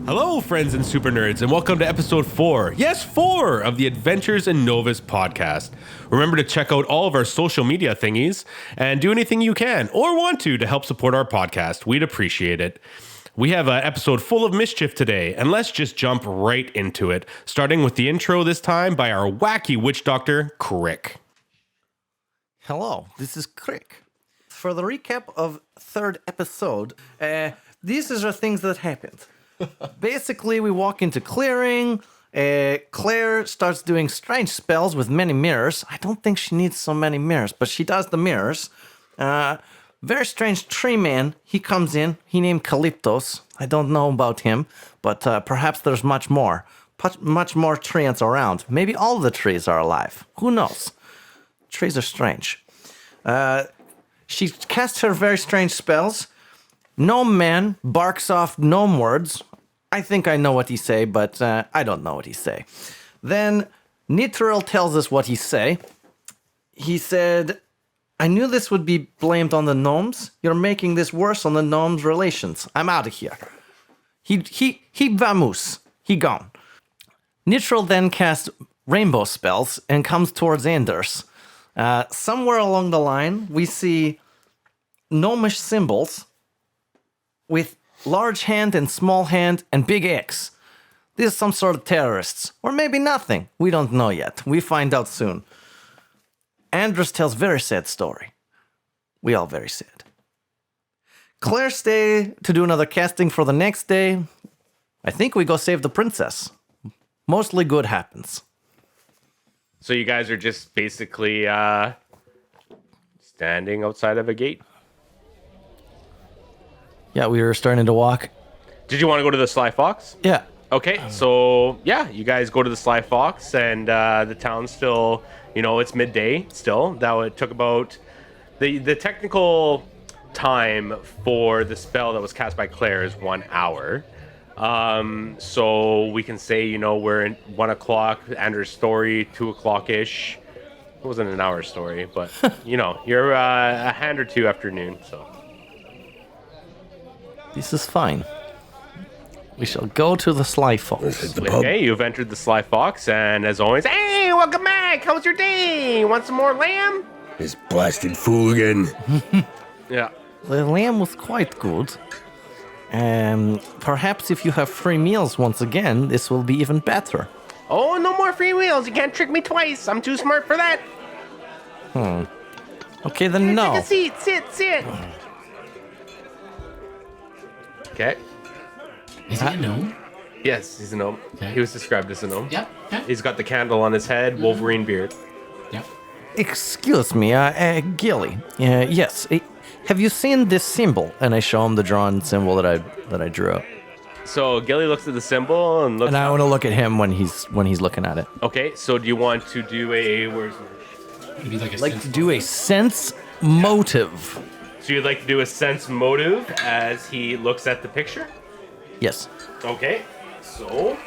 Hello, friends and super nerds, and welcome to episode 4. Yes, 4 of the Adventures in Novus podcast. Remember to check out all of our social media thingies and do anything you can or want to help support our podcast. We'd appreciate it. We have an episode full of mischief today, and let's just jump right into it, starting with the intro this time by our wacky witch doctor, Crick. Hello, this is Crick. For the recap of third episode, these are the things that happened. Basically, we walk into clearing. Claire starts doing strange spells with many mirrors. I don't think she needs so many mirrors, but she does the mirrors. Very strange tree man. He comes in. He named Calyptos. I don't know about him, but perhaps there's much more. Much more treants around. Maybe all the trees are alive. Who knows? Trees are strange. She casts her very strange spells. Gnome man barks off gnome words. I think I know what he say, but I don't know what he say. Then Nitral tells us what he say. He said, I knew this would be blamed on the gnomes. You're making this worse on the gnomes' relations. I'm out of here. He vamoose. He gone. Nitral then casts rainbow spells and comes towards Anders. Somewhere along the line, we see gnomish symbols with large hand and small hand and big X. These are some sort of terrorists. Or maybe nothing. We don't know yet. We find out soon. Andros tells very sad story. We all very sad. Claire stay to do another casting for the next day. I think we go save the princess. Mostly good happens. So you guys are just basically standing outside of a gate? Yeah, we were starting to walk. Did you want to go to the Sly Fox? Yeah. Okay, so yeah, you guys go to the Sly Fox, and the town's still, it's midday still. It took about the technical time for the spell that was cast by Claire is 1 hour. So we can say, we're in 1 o'clock, Andrew's story, 2 o'clock-ish. It wasn't an hour story, but, you're a hand or two after noon, so. This is fine. We shall go to the Sly Fox. Okay, you've entered the Sly Fox, and as always, hey, welcome back. How was your day? Want some more lamb? This blasted fool again. Yeah. The lamb was quite good. Perhaps if you have free meals once again, this will be even better. Oh, no more free meals. You can't trick me twice. I'm too smart for that. Okay, then no. Take a seat. Sit. Okay. Is he a gnome? Yes, he's a gnome. Okay. He was described as a gnome. Yep. He's got the candle on his head, Wolverine beard. Yep. Excuse me, Gilly. Yes. Have you seen this symbol? And I show him the drawn symbol that I drew up. So Gilly looks at the symbol and looks. And I want to look at him when he's looking at it. Okay. So do you want to do a Maybe like a Like to do a sense motive. So you'd like to do a sense motive as he looks at the picture? Yes. Okay. So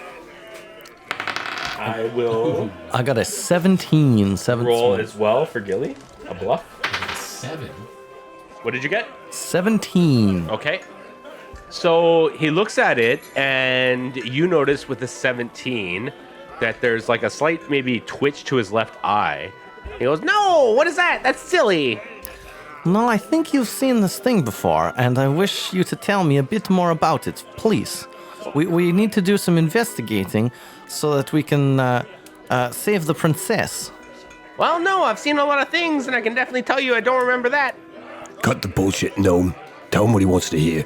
I will I got a 17. roll as well for Gilly. A bluff. 7. What did you get? 17. Okay. So he looks at it, and you notice with the 17 that there's like a slight maybe twitch to his left eye. He goes, "No, what is that? That's silly." No, I think you've seen this thing before, and I wish you to tell me a bit more about it, please. We need to do some investigating so that we can save the princess. Well, no, I've seen a lot of things, and I can definitely tell you I don't remember that. Cut the bullshit, gnome. Tell him what he wants to hear.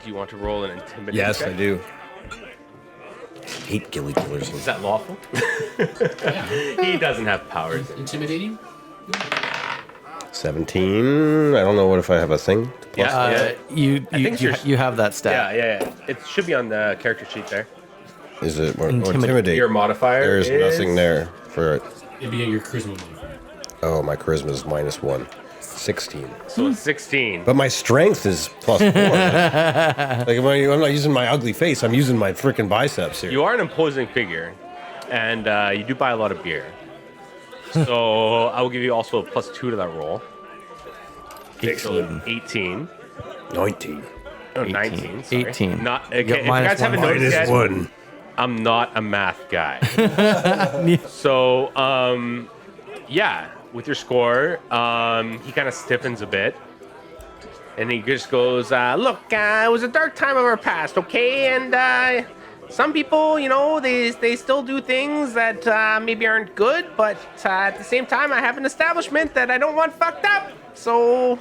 Do you want to roll an intimidation Yes, check? I do. Hate gilly killers. Is that lawful? Yeah. He doesn't have powers. Intimidating? 17. I don't know what if I have a thing. Yeah. You have that stat. Yeah. It should be on the character sheet there. Is it Intimidate. Your modifier There's is... nothing there for it. It'd be your charisma modifier. Oh, my charisma is -1. 16. So it's 16. But my strength is +4. Like, I'm not using my ugly face. I'm using my freaking biceps here. You are an imposing figure, and you do buy a lot of beer. So I will give you also a +2 to that roll. 18. 19. Oh, 19. Sorry. 18. Not, okay, You got if you guys haven't noticed yet, -1. I'm not a math guy. So, yeah, with your score, he kind of stiffens a bit. And he just goes, look, it was a dark time of our past, okay? And some people, you know, they still do things that maybe aren't good, but at the same time, I have an establishment that I don't want fucked up. So,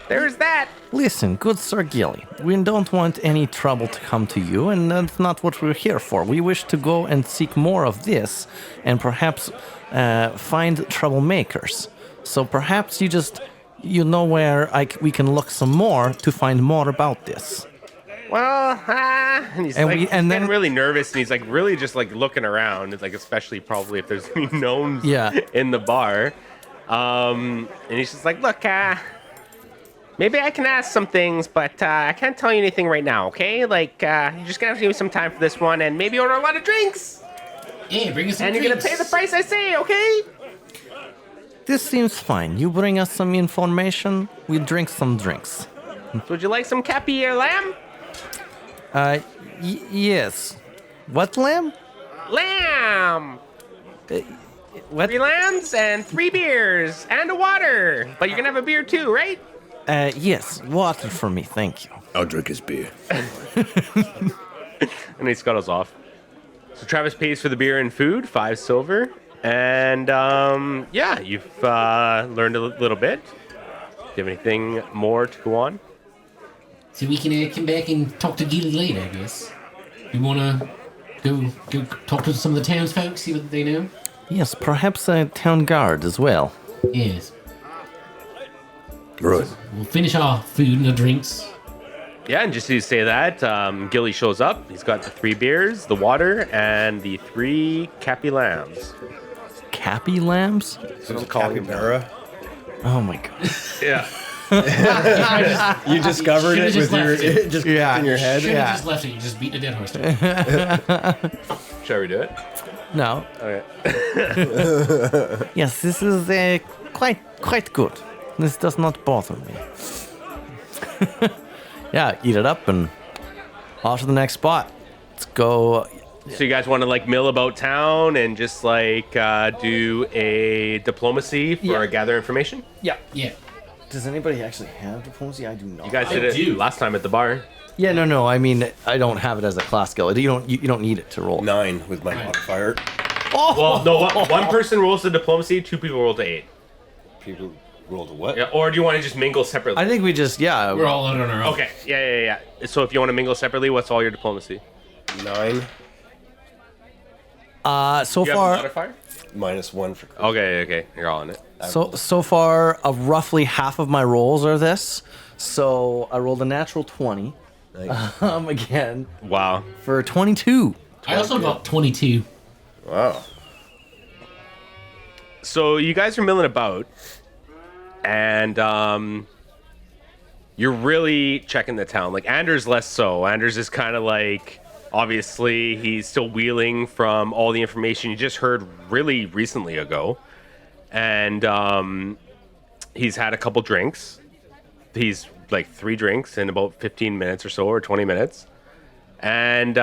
there's that. Listen, good Sir Gilly, we don't want any trouble to come to you, and that's not what we're here for. We wish to go and seek more of this, and perhaps find troublemakers. So perhaps you know where we can look some more to find more about this. Well, and he's And like, we- and getting then- really nervous, and he's like really just like looking around. It's like especially probably if there's any gnomes in the bar. And he's just like, look, maybe I can ask some things, but I can't tell you anything right now, okay? Like, you're just gonna have to give me some time for this one, and maybe order a lot of drinks. Yeah, bring us some And you're drinks. gonna pay the price I say, okay? This seems fine. You bring us some information, we drink some drinks. So would you like some cappy or lamb? Yes. What lamb? Lamb! What? 3 lambs and 3 beers and a water. But you're gonna have a beer too, right? Yes. Water for me, thank you. I'll drink his beer. And he scuttles off. So Travis pays for the beer and food, 5 silver. And yeah, you've learned a little bit. Do you have anything more to go on? So we can come back and talk to Gilly later, I guess. You wanna go talk to some of the townsfolk, see what they know? Yes, perhaps a town guard as well. Yes. Right. We'll finish our food and our drinks. Yeah, and just to say that, Gilly shows up. He's got the 3 beers, the water, and the 3 cappy lambs. Cappy lambs? So I'm calling him Capybara. Oh my god. Yeah. You discovered Should've it just with your left it. just in your head. Should have just left it. You just beat a dead horse to it. Shall we do it? No. Okay. Yes, this is quite good. This does not bother me. Yeah, eat it up and off to the next spot. Let's go. So you guys want to like mill about town and just like do a diplomacy for gather information? Yeah. Yeah. Does anybody actually have diplomacy? I do not. You guys I did it do. last time at the bar. Yeah, no. I mean, I don't have it as a class skill. You don't need it to roll. 9 with my modifier. Well, no, one person rolls the diplomacy, 2 people roll to 8. People rolled a what? Yeah, or do you want to just mingle separately? I think we just We're all out on our own. Okay, yeah. So if you want to mingle separately, what's all your diplomacy? 9 so You have a far modifier? -1 for. Okay, you're all in it. so far roughly half of my rolls are this. So I rolled a natural 20 Nice. again Wow. for 22. I also got 22. Wow. So you guys are milling about, and you're really checking the town. Like Anders less so. Anders is kind of like, obviously he's still wheeling from all the information you just heard really recently ago, and he's had a couple drinks. He's like 3 drinks in about 15 minutes or so, or 20 minutes. And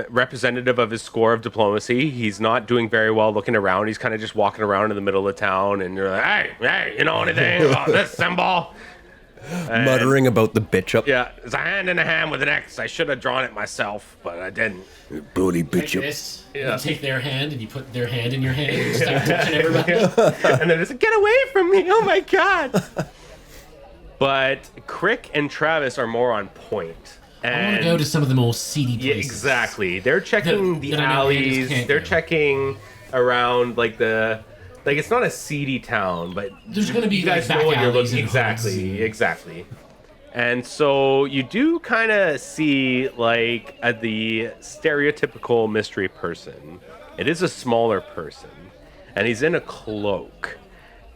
representative of his score of diplomacy, he's not doing very well looking around. He's kind of just walking around in the middle of town, and you're like, hey, you know anything about this symbol? And, Muttering about the bitch up. yeah, it's a hand in a hand with an X. I should have drawn it myself, but I didn't. Bloody Like bitch up. this. Yeah. You take their hand and you put their hand in your hand and you start touching everybody. And then it's like, get away from me! Oh my god! But Crick and Travis are more on point. I want And to go to some of the more seedy yeah, places. exactly. They're checking the that I know Anders alleys. can't They're go. checking around like the like it's not a seedy town, but There's going to be you guys like know back what you're alleys looking and hoods and- exactly. And so you do kind of see like the stereotypical mystery person. It is a smaller person, and he's in a cloak,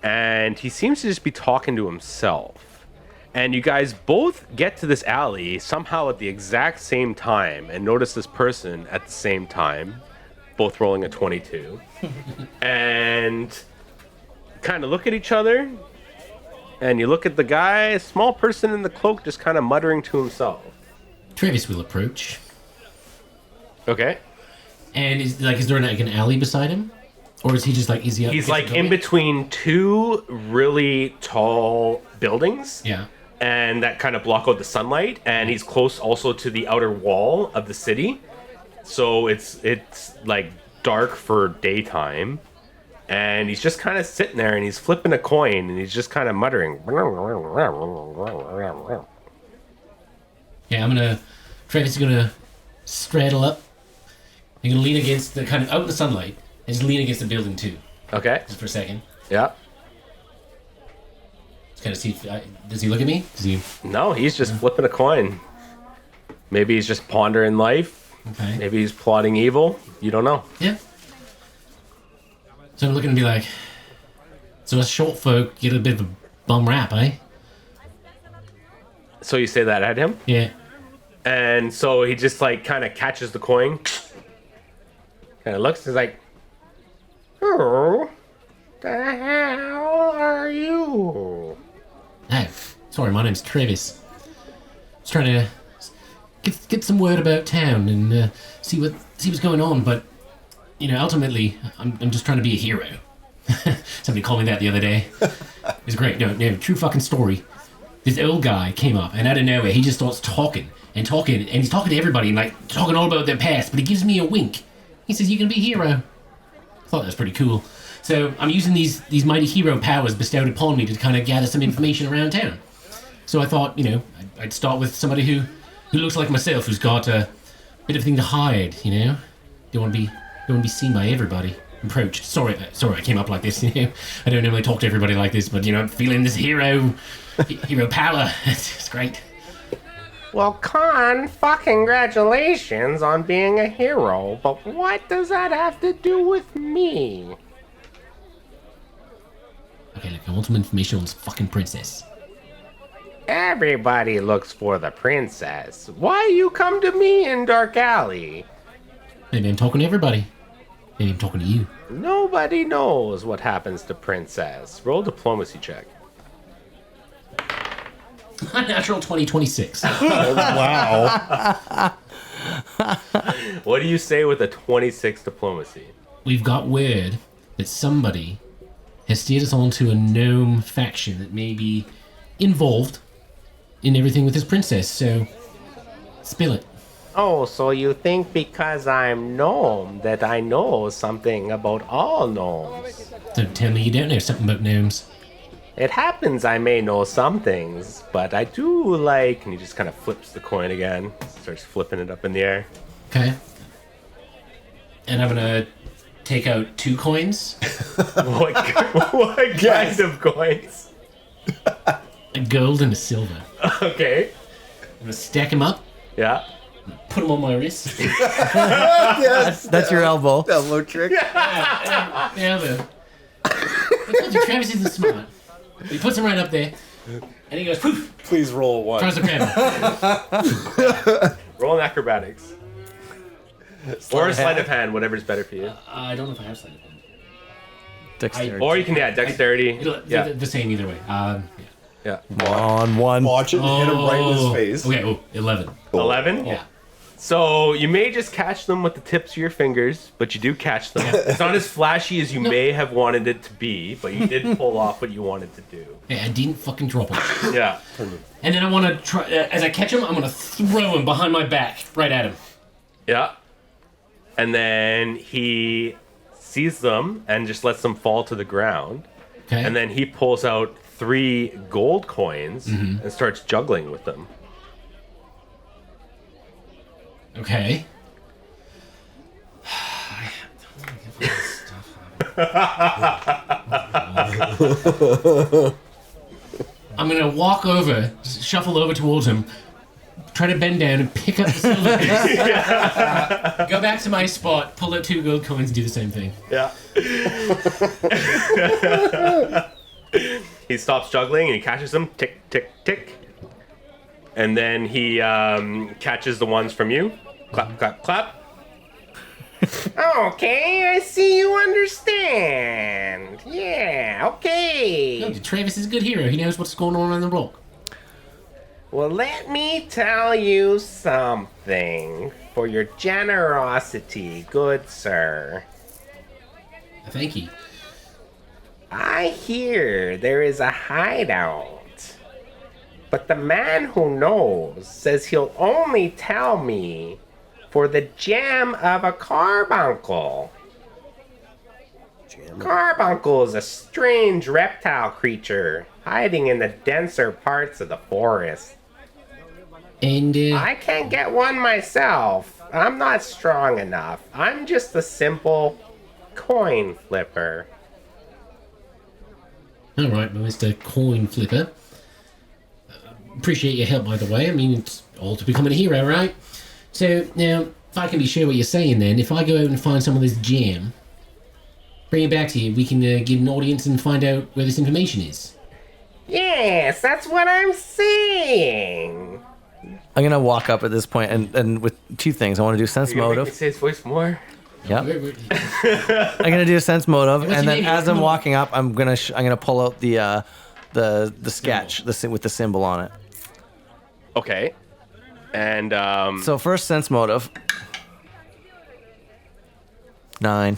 and he seems to just be talking to himself. And you guys both get to this alley somehow at the exact same time, and notice this person at the same time, both rolling a 22, and kind of look at each other. And you look at the guy, small person in the cloak, just kind of muttering to himself. Travis will approach. Okay. And is there like an alley beside him? Or is he just like, He's like in between two really tall buildings. Yeah. And that kind of block out the sunlight. And he's close also to the outer wall of the city. So it's like dark for daytime. And he's just kind of sitting there, and he's flipping a coin, and he's just kind of muttering. Yeah, Travis is gonna straddle up. He's gonna lean against the kind of out in the sunlight, and just lean against the building too, Okay. just for a second. Yeah. Just kind of see if does he look at me? Does he? No, he's just flipping a coin. Maybe he's just pondering life. Okay. Maybe he's plotting evil. You don't know. Yeah. So I'm looking to be like, so us short folk get a bit of a bum rap, eh? So you say that at him? Yeah. And so he just like kind of catches the coin. Kind of looks. He's like, "Who the hell are you?" Oh, sorry, my name's Travis. Just trying to get some word about town and see what's going on, but ultimately, I'm just trying to be a hero. Somebody called me that the other day. It's great. No, true fucking story. This old guy came up, and out of nowhere, he just starts talking, and he's talking to everybody, and like talking all about their past, but he gives me a wink. He says, "You can be a hero." I thought that was pretty cool. So I'm using these mighty hero powers bestowed upon me to kind of gather some information around town. So I thought, I'd start with somebody who looks like myself, who's got a bit of thing to hide, Don't want to be seen by everybody. Approach. Sorry, I came up like this. I don't normally talk to everybody like this, but I'm feeling this hero power. It's great. Well, Con, congratulations on being a hero, but what does that have to do with me? Okay, look, I want some information on this fucking princess. Everybody looks for the princess. Why you come to me in Dark Alley? Maybe I'm talking to everybody. Maybe I'm talking to you. Nobody knows what happens to Princess. Roll a diplomacy check. Natural 2026. Wow. What do you say with a 26 diplomacy? We've got word that somebody has steered us onto a gnome faction that may be involved in everything with this princess, so spill it. Oh, so you think because I'm gnome that I know something about all gnomes? Don't tell me you don't know something about gnomes. It happens I may know some things, but I do like... And he just kind of flips the coin again. Starts flipping it up in the air. Okay. And I'm gonna take out 2 coins, What kind of coins? a gold and a silver. Okay. I'm gonna stack them up, Yeah. put them on my wrist. Yes. That's your elbow. Elbow trick. Yeah, man. I told you, Travis isn't smart. He puts them right up there, and he goes, poof, Please roll one. tries to grab them. Roll an acrobatics. Or a sleight of hand, whatever's better for you. I don't know if I have sleight of hand. Dexterity. Or you can, dexterity. They're the same either way. Yeah. On one. Watch it and hit him right in his face. Okay, 11. 11? Yeah. So you may just catch them with the tips of your fingers, but you do catch them. It's not as flashy as you may have wanted it to be, but you did pull off what you wanted to do. Hey, I didn't fucking drop them. Yeah. And then I want to try, as I catch him, I'm going to throw him behind my back, right at him. Yeah. And then he sees them and just lets them fall to the ground. Okay. And then he pulls out 3 gold coins and starts juggling with them. Okay. I'm gonna walk over, shuffle over towards him, try to bend down and pick up the silver piece. Go back to my spot, pull out 2 gold coins, and do the same thing. Yeah. He stops juggling and he catches them. Tick, tick, tick. And then he catches the ones from you. Clap, clap, clap. Okay, I see you understand. Yeah, okay. No, Travis is a good hero. He knows what's going on around the rock. Well, let me tell you something. For your generosity, good sir. Thank you. I hear there is a hideout. But the man who knows says he'll only tell me for the gem of a carbuncle. Carbuncle is a strange reptile creature hiding in the denser parts of the forest. And, I can't get one myself. I'm not strong enough. I'm just a simple coin flipper. Alright, Mr. Coin Flipper. Appreciate your help, by the way. I mean, it's all to becoming a hero, right? So, now, if I can be sure what you're saying then, if I go out and find some of this gem, bring it back to you, we can get an audience and find out where this information is. Yes, that's what I'm saying. I'm gonna walk up at this point and with 2 things. I want to do sense motive. Say his voice more. Yep. Where- I'm gonna do a sense motive, What's and your then name? as I'm walking up, I'm gonna pull out the sketch, with the symbol on it. Okay. And So first sense motive. 9.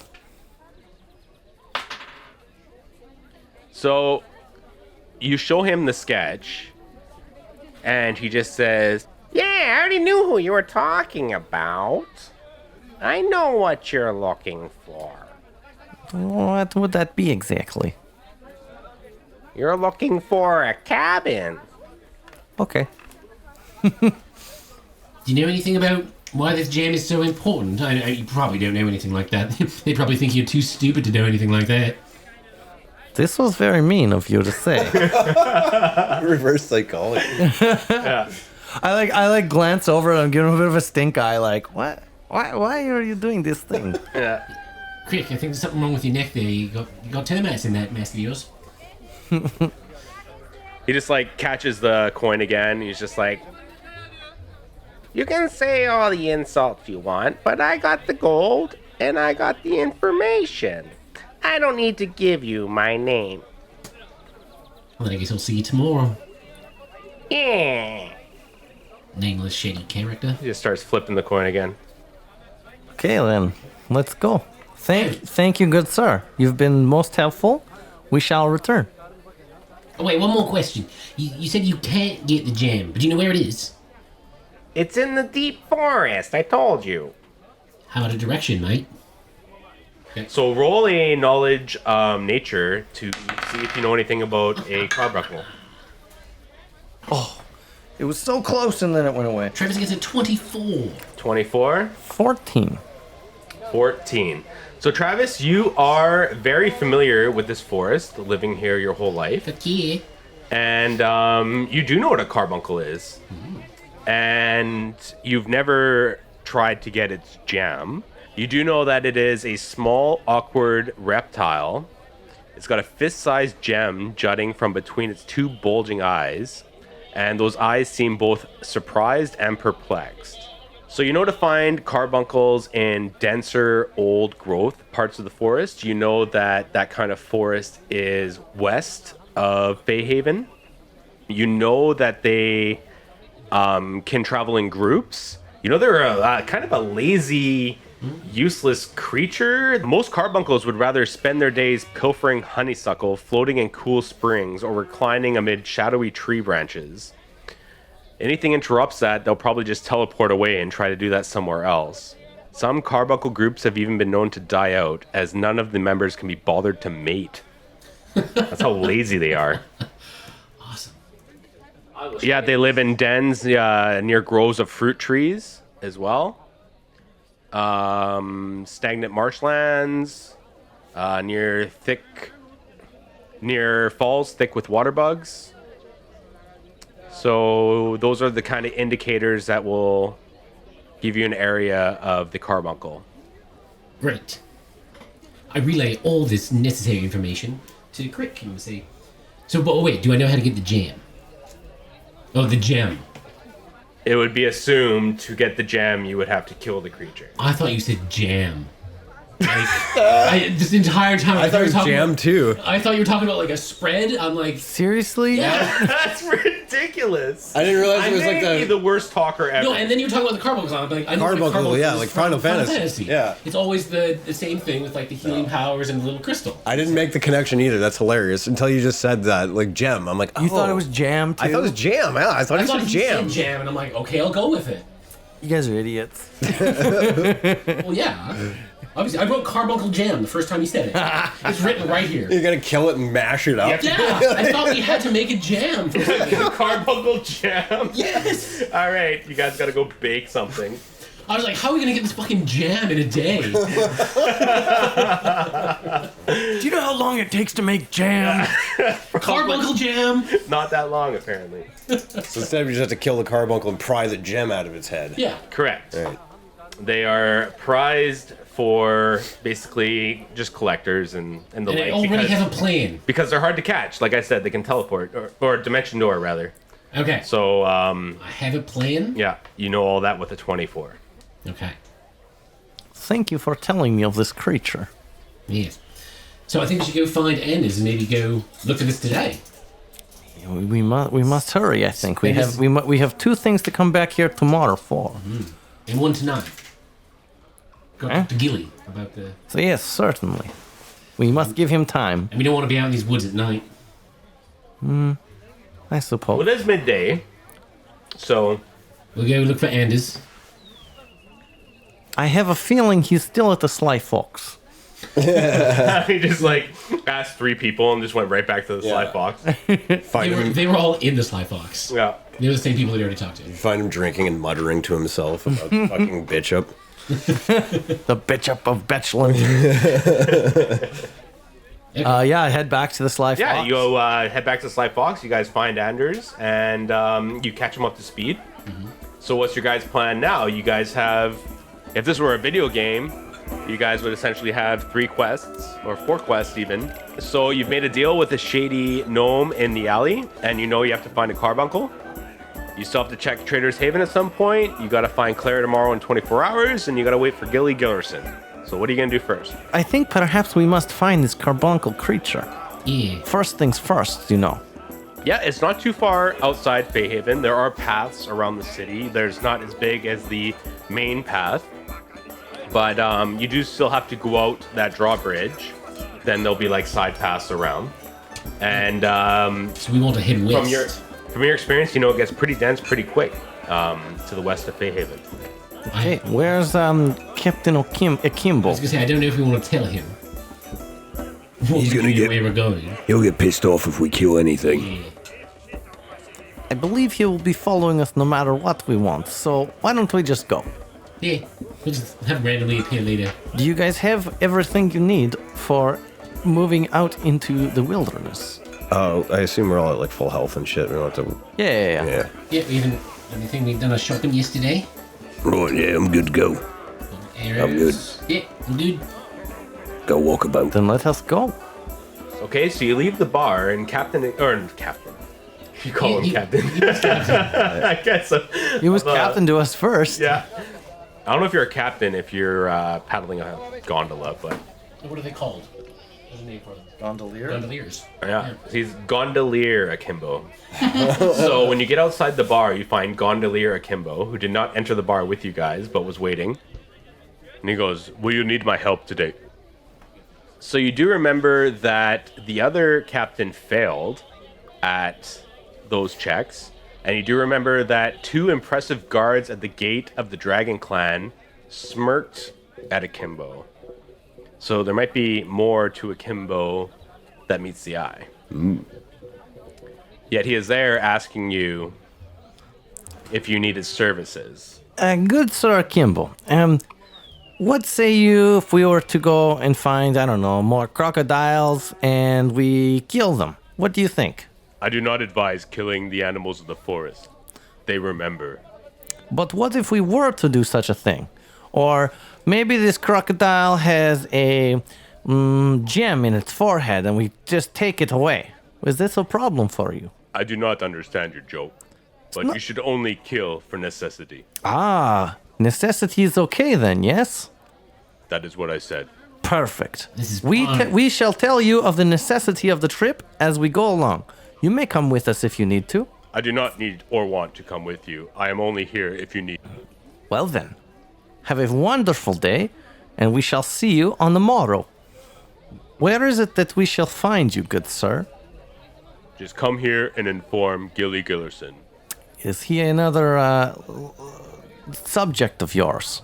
so you show him the sketch, and he just says, "Yeah, I already knew who you were talking about. I know what you're looking for. What would that be exactly? You're looking for a cabin." Okay. Do you know anything about why this gem is so important? You probably don't know anything like that. They probably think you're too stupid to know anything like that. This was very mean of you to say. Reverse psychology. I glance over and I'm giving him a bit of a stink eye, like, what? Why are you doing this thing? Yeah. Quick, I think there's something wrong with your neck there. You got termites in that mess of yours. He just like catches the coin again. He's just like, "You can say all the insults you want, but I got the gold and I got the information. I don't need to give you my name." Well, I guess I'll see you tomorrow. Yeah. Nameless, shady character. He just starts flipping the coin again. Okay then, let's go. Thank you, good sir. You've been most helpful. We shall return. Oh, wait, one more question. You said you can't get the gem, but do you know where it is? It's in the deep forest, I told you. How about a direction, mate? So roll a knowledge nature to see if you know anything about a carbuncle. It was so close and then it went away. Travis gets a 24. 24. 14. 14. So Travis, you are very familiar with this forest, living here your whole life. Fuck yeah. And you do know what a carbuncle is. And you've never tried to get its gem. You do know that it is a small, awkward reptile. It's got a fist-sized gem jutting from between its 2 bulging eyes. And those eyes seem both surprised and perplexed. So you know to find carbuncles in denser, old growth parts of the forest. You know that that kind of forest is west of Bayhaven. You know that they can travel in groups. You know they're a kind of a lazy, useless creature. Most carbuncles would rather spend their days pilfering honeysuckle, floating in cool springs, or reclining amid shadowy tree branches. Anything interrupts that, they'll probably just teleport away and try to do that somewhere else. Some carbuncle groups have even been known to die out, as none of the members can be bothered to mate. That's how lazy they are. Awesome. Yeah, they live in dens near groves of fruit trees as well. Stagnant marshlands, near falls thick with water bugs. So those are the kind of indicators that will give you an area of the carbuncle. Great. I relay all this necessary information to Crick and say, so, but wait, do I know how to get the jam? Oh, the gem. It would be assumed to get the gem, you would have to kill the creature. I thought you said jam. Like, this entire time I thought it was jam about, too. I thought you were talking about like a spread. I'm like, Seriously? yeah. That's ridiculous. I didn't realize I it was like may be the the worst talker ever. No, and then you were talking about the Carbuncle. I'm like, I know Carbuncle, what a Carbuncle yeah, is like from Final Fantasy. Yeah. It's always the same thing with like the healing powers and the little crystal. I didn't make the connection either. That's hilarious. Until you just said that, like gem. I'm like, oh. You thought it was jam too? I thought it was jam. Yeah, I thought I he thought said he jam. said jam, and I'm like, okay, I'll go with it. You guys are idiots. Well, yeah. Obviously, I wrote Carbuncle Jam the first time he said it. It's written right here. You're gonna kill it and mash it up. Yeah, I thought we had to make a jam. For Carbuncle jam. Yes. All right, you guys got to go bake something. I was like, how are we gonna get this fucking jam in a day? Do you know how long it takes to make jam? Carbuncle Jam. Not that long, apparently. So instead, we just have to kill the carbuncle and pry the gem out of its head. Yeah. Correct. All right. They are prized for basically just collectors and the And I like. already have a plan. Because they're hard to catch. Like I said, they can teleport or dimension door rather. Okay. So I have a plan. yeah, you know all that with a 24. Okay. Thank you for telling me of this creature. Yes. So I think we should go find Anders and maybe go look for this today. We must hurry. I think we Yes. have we have 2 things to come back here tomorrow for. And one tonight. Go talk to Gilly about the. So yes, certainly. We must give him time, And we don't want to be out in these woods at night. I suppose. Well, it is midday, so We'll go look for Anders. I have a feeling he's still at the Sly Fox. he just like asked 3 people and just went right back to the Sly Fox. They were all in the Sly Fox. Yeah. They were the same people that already talked to. Find him drinking and muttering to himself about fucking bitch up. The bitch up of Betchland. Yeah, I head back to the Sly Fox. Yeah, you go head back to Sly Fox. You guys find Anders and you catch him up to speed. So what's your guys' plan now? You guys have, if this were a video game, you guys would essentially have 3 quests or 4 quests even. So you've made a deal with a shady gnome in the alley, and you know you have to find a carbuncle. You still have to check Trader's Haven at some point. You got to find Claire tomorrow in 24 hours, and you got to wait for Gilly Gillerson. So what are you gonna do first? I think perhaps we must find this carbuncle creature. Yeah. First things first, you know. Yeah, it's not too far outside Fayhaven. There are paths around the city. There's not as big as the main path, but you do still have to go out that drawbridge. Then there'll be like side paths around. And So we want to head west. from your experience, you know it gets pretty dense pretty quick to the west of Fayhaven. Hey, where's Captain Akimbo? I was gonna say I don't know if we want to tell him. He's gonna get- where we're going. He'll get pissed off if we kill anything. Yeah. I believe he will be following us no matter what we want, so why don't we just go? Yeah. We'll just have randomly appear later. Do you guys have everything you need for moving out into the wilderness? Oh, I assume we're all at like full health and shit. We don't have to. Yeah. Yeah. Yeah, we even anything we've done our shopping yesterday. Right, yeah, I'm good to go. Arrows. Yeah, I'm good. Go walk about. Then let us go. Okay, so you leave the bar and Captain. You call him He- Captain. he was captain. I guess so. He was captain to us first. Yeah. I don't know if you're a captain if you're paddling a gondola, but What are they called? What's the name for them? Gondolier? Gondoliers. yeah, he's gondolier akimbo. So when you get outside the bar, you find gondolier akimbo, who did not enter the bar with you guys, but was waiting. And he goes, "Will you need my help today?" So you do remember that the other captain failed at those checks, and you do remember that 2 impressive guards at the gate of the Dragon Clan smirked at Akimbo. So there might be more to Akimbo that meets the eye. Yet he is there asking you if you needed services. Good Sir Akimbo, What say you if we were to go and find, I don't know, more crocodiles and we kill them? What do you think? I do not advise killing the animals of the forest. They remember. But what if we were to do such a thing? Or maybe this crocodile has a gem in its forehead and we just take it away. Is this a problem for you? I do not understand your joke, but you should only kill for necessity. Ah, necessity is okay then, yes? That is what I said. Perfect. This is fun. We shall tell you of the necessity of the trip as we go along. You may come with us if you need to. I do not need or want to come with you. I am only here if you need. Well then, have a wonderful day, and we shall see you on the morrow. Where is it that we shall find you, good sir? Just come here and inform Gilly Gillerson. Is he another subject of yours?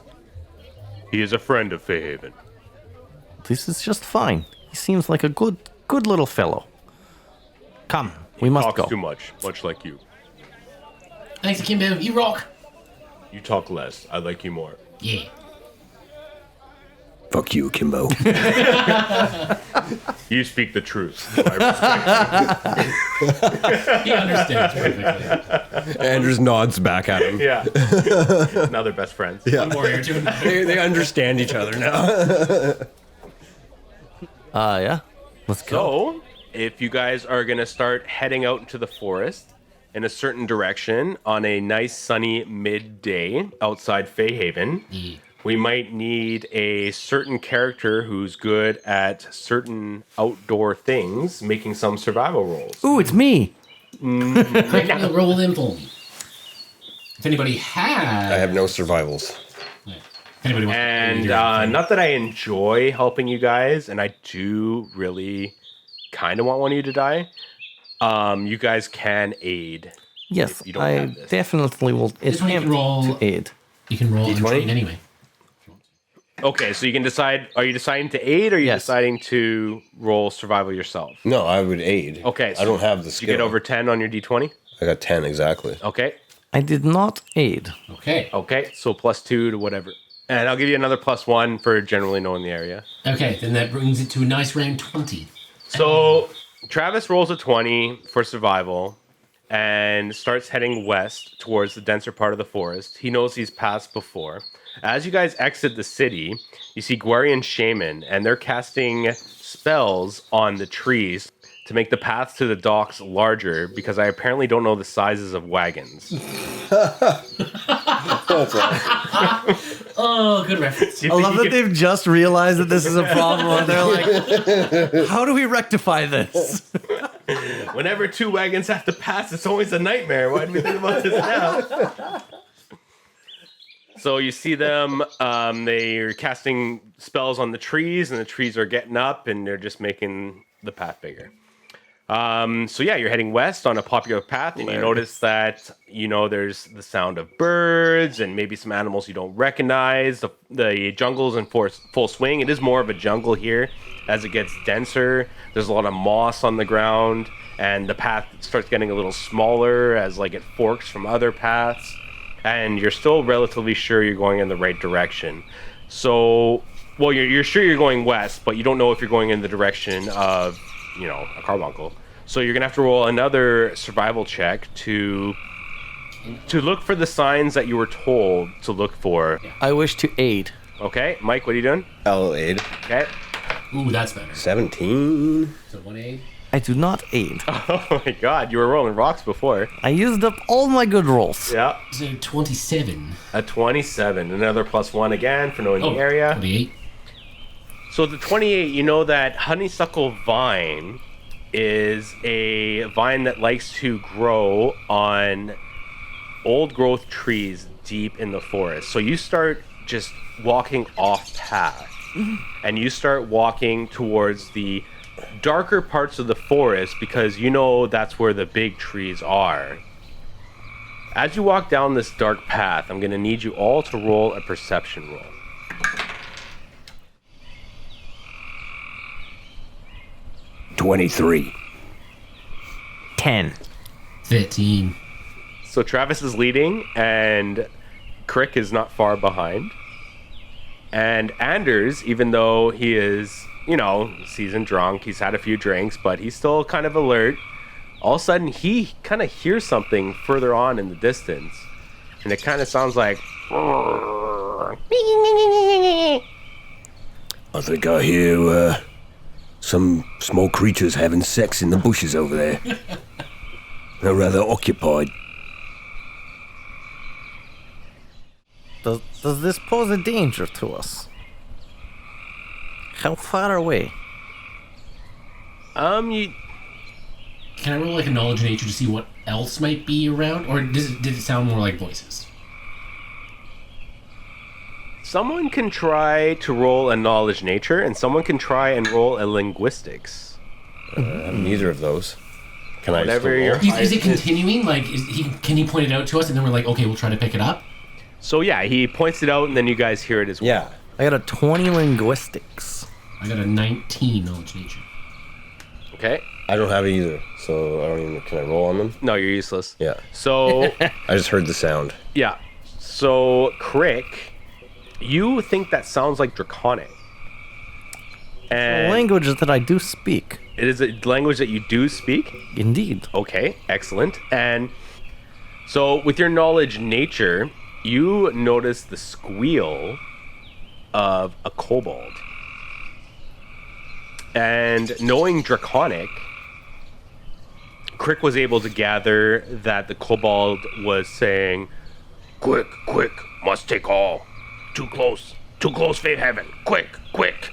He is a friend of Fayhaven. This is just fine. He seems like a good little fellow. Come, we must Talks go. too much like you. Thanks, Akimbo. You rock. You talk less. I like you more. Yeah. Fuck you, Kimbo. You speak the truth. So I respect He understands perfectly. Andrews nods back at him. you. Yeah. Now they're best friends. Yeah. One warrior to another. They understand each other now. Yeah. Let's go. So, if you guys are going to start heading out into the forest in a certain direction on a nice sunny midday outside Fayhaven, Yeah. we might need a certain character who's good at certain outdoor things, making some survival rolls. Ooh, it's me. Quick, roll them for me. If anybody has... I have no survivals. If anybody wants And to not that I enjoy helping you guys, and I do really kind of want one of you to die, you guys can aid. Yes, if you don't I have this. definitely will This one you attempt can roll- to aid. You can roll and D20? train anyway. Okay, so you can decide, are you deciding to aid, or are you Yes. deciding to roll survival yourself? No, I would aid. Okay, I don't have the Did skill. you get over 10 on your d20? I got 10 exactly. Okay. I did not aid. Okay. Okay, so +2 to whatever. And I'll give you another +1 for generally knowing the area. Okay, then that brings it to a nice round 20. So Travis rolls a 20 for survival and starts heading west towards the denser part of the forest. He knows he's passed before. As you guys exit the city, you see Gwarian shaman, and they're casting spells on the trees to make the paths to the docks larger, because I apparently don't know the sizes of wagons. Oh, good reference. You I think love you that can- they've just realized that this is a problem. And they're like, how do we rectify this? Whenever two wagons have to pass, it's always a nightmare. Why do we think about this now? So you see them, they're casting spells on the trees, and the trees are getting up, and they're just making the path bigger. So yeah, you're heading west on a popular path, and you notice that, there's the sound of birds and maybe some animals you don't recognize. The jungle's in full swing. It is more of a jungle here. As it gets denser, there's a lot of moss on the ground, and the path starts getting a little smaller as it forks from other paths. And you're still relatively sure you're going in the right direction. So, well, you're sure you're going west, but you don't know if you're going in the direction of, a carbuncle. So you're gonna have to roll another survival check to look for the signs that you were told to look for. I wish to aid. Okay, Mike, what are you doing? I'll aid. Okay. Ooh, that's better. 17. So 1 I do not aid. Oh my God, you were rolling rocks before. I used up all my good rolls. Yeah. So 27. A 27. Another +1 again for knowing the area. 28. So the 28, you know that honeysuckle vine is a vine that likes to grow on old growth trees deep in the forest. So you start just walking off path, and you start walking towards the darker parts of the forest, because that's where the big trees are. As you walk down this dark path, I'm going to need you all to roll a perception roll. $23. 10. 13. So Travis is leading, and Crick is not far behind. And Anders, even though he is, seasoned drunk, he's had a few drinks, but he's still kind of alert. All of a sudden, he kind of hears something further on in the distance. And it kind of sounds like... I think I hear some small creatures having sex in the bushes over there. They're rather occupied. Does this pose a danger to us? How far away? You... Can I roll like a knowledge nature to see what else might be around? Or did it sound more like voices? Someone can try to roll a knowledge nature, and someone can try and roll a linguistics. Neither of those. Can I Whatever still roll? you're- Is it continuing? Like, can he point it out to us and then we're like, okay, we'll try to pick it up? So yeah, he points it out, and then you guys hear it as well. Yeah. I got a 20 linguistics. I got a 19 knowledge nature. Okay. I don't have it either, so I don't even... Can I roll on them? No, you're useless. Yeah. So, I just heard the sound. yeah. So, Crick, you think that sounds like Draconic. A And language that I do speak. it is a language that you do speak? Indeed. Okay, excellent. And so, with your knowledge nature, you notice the squeal of a kobold. And knowing Draconic, Crick was able to gather that the kobold was saying, "Quick, quick, must take all. Too close, fate heaven. Quick, quick."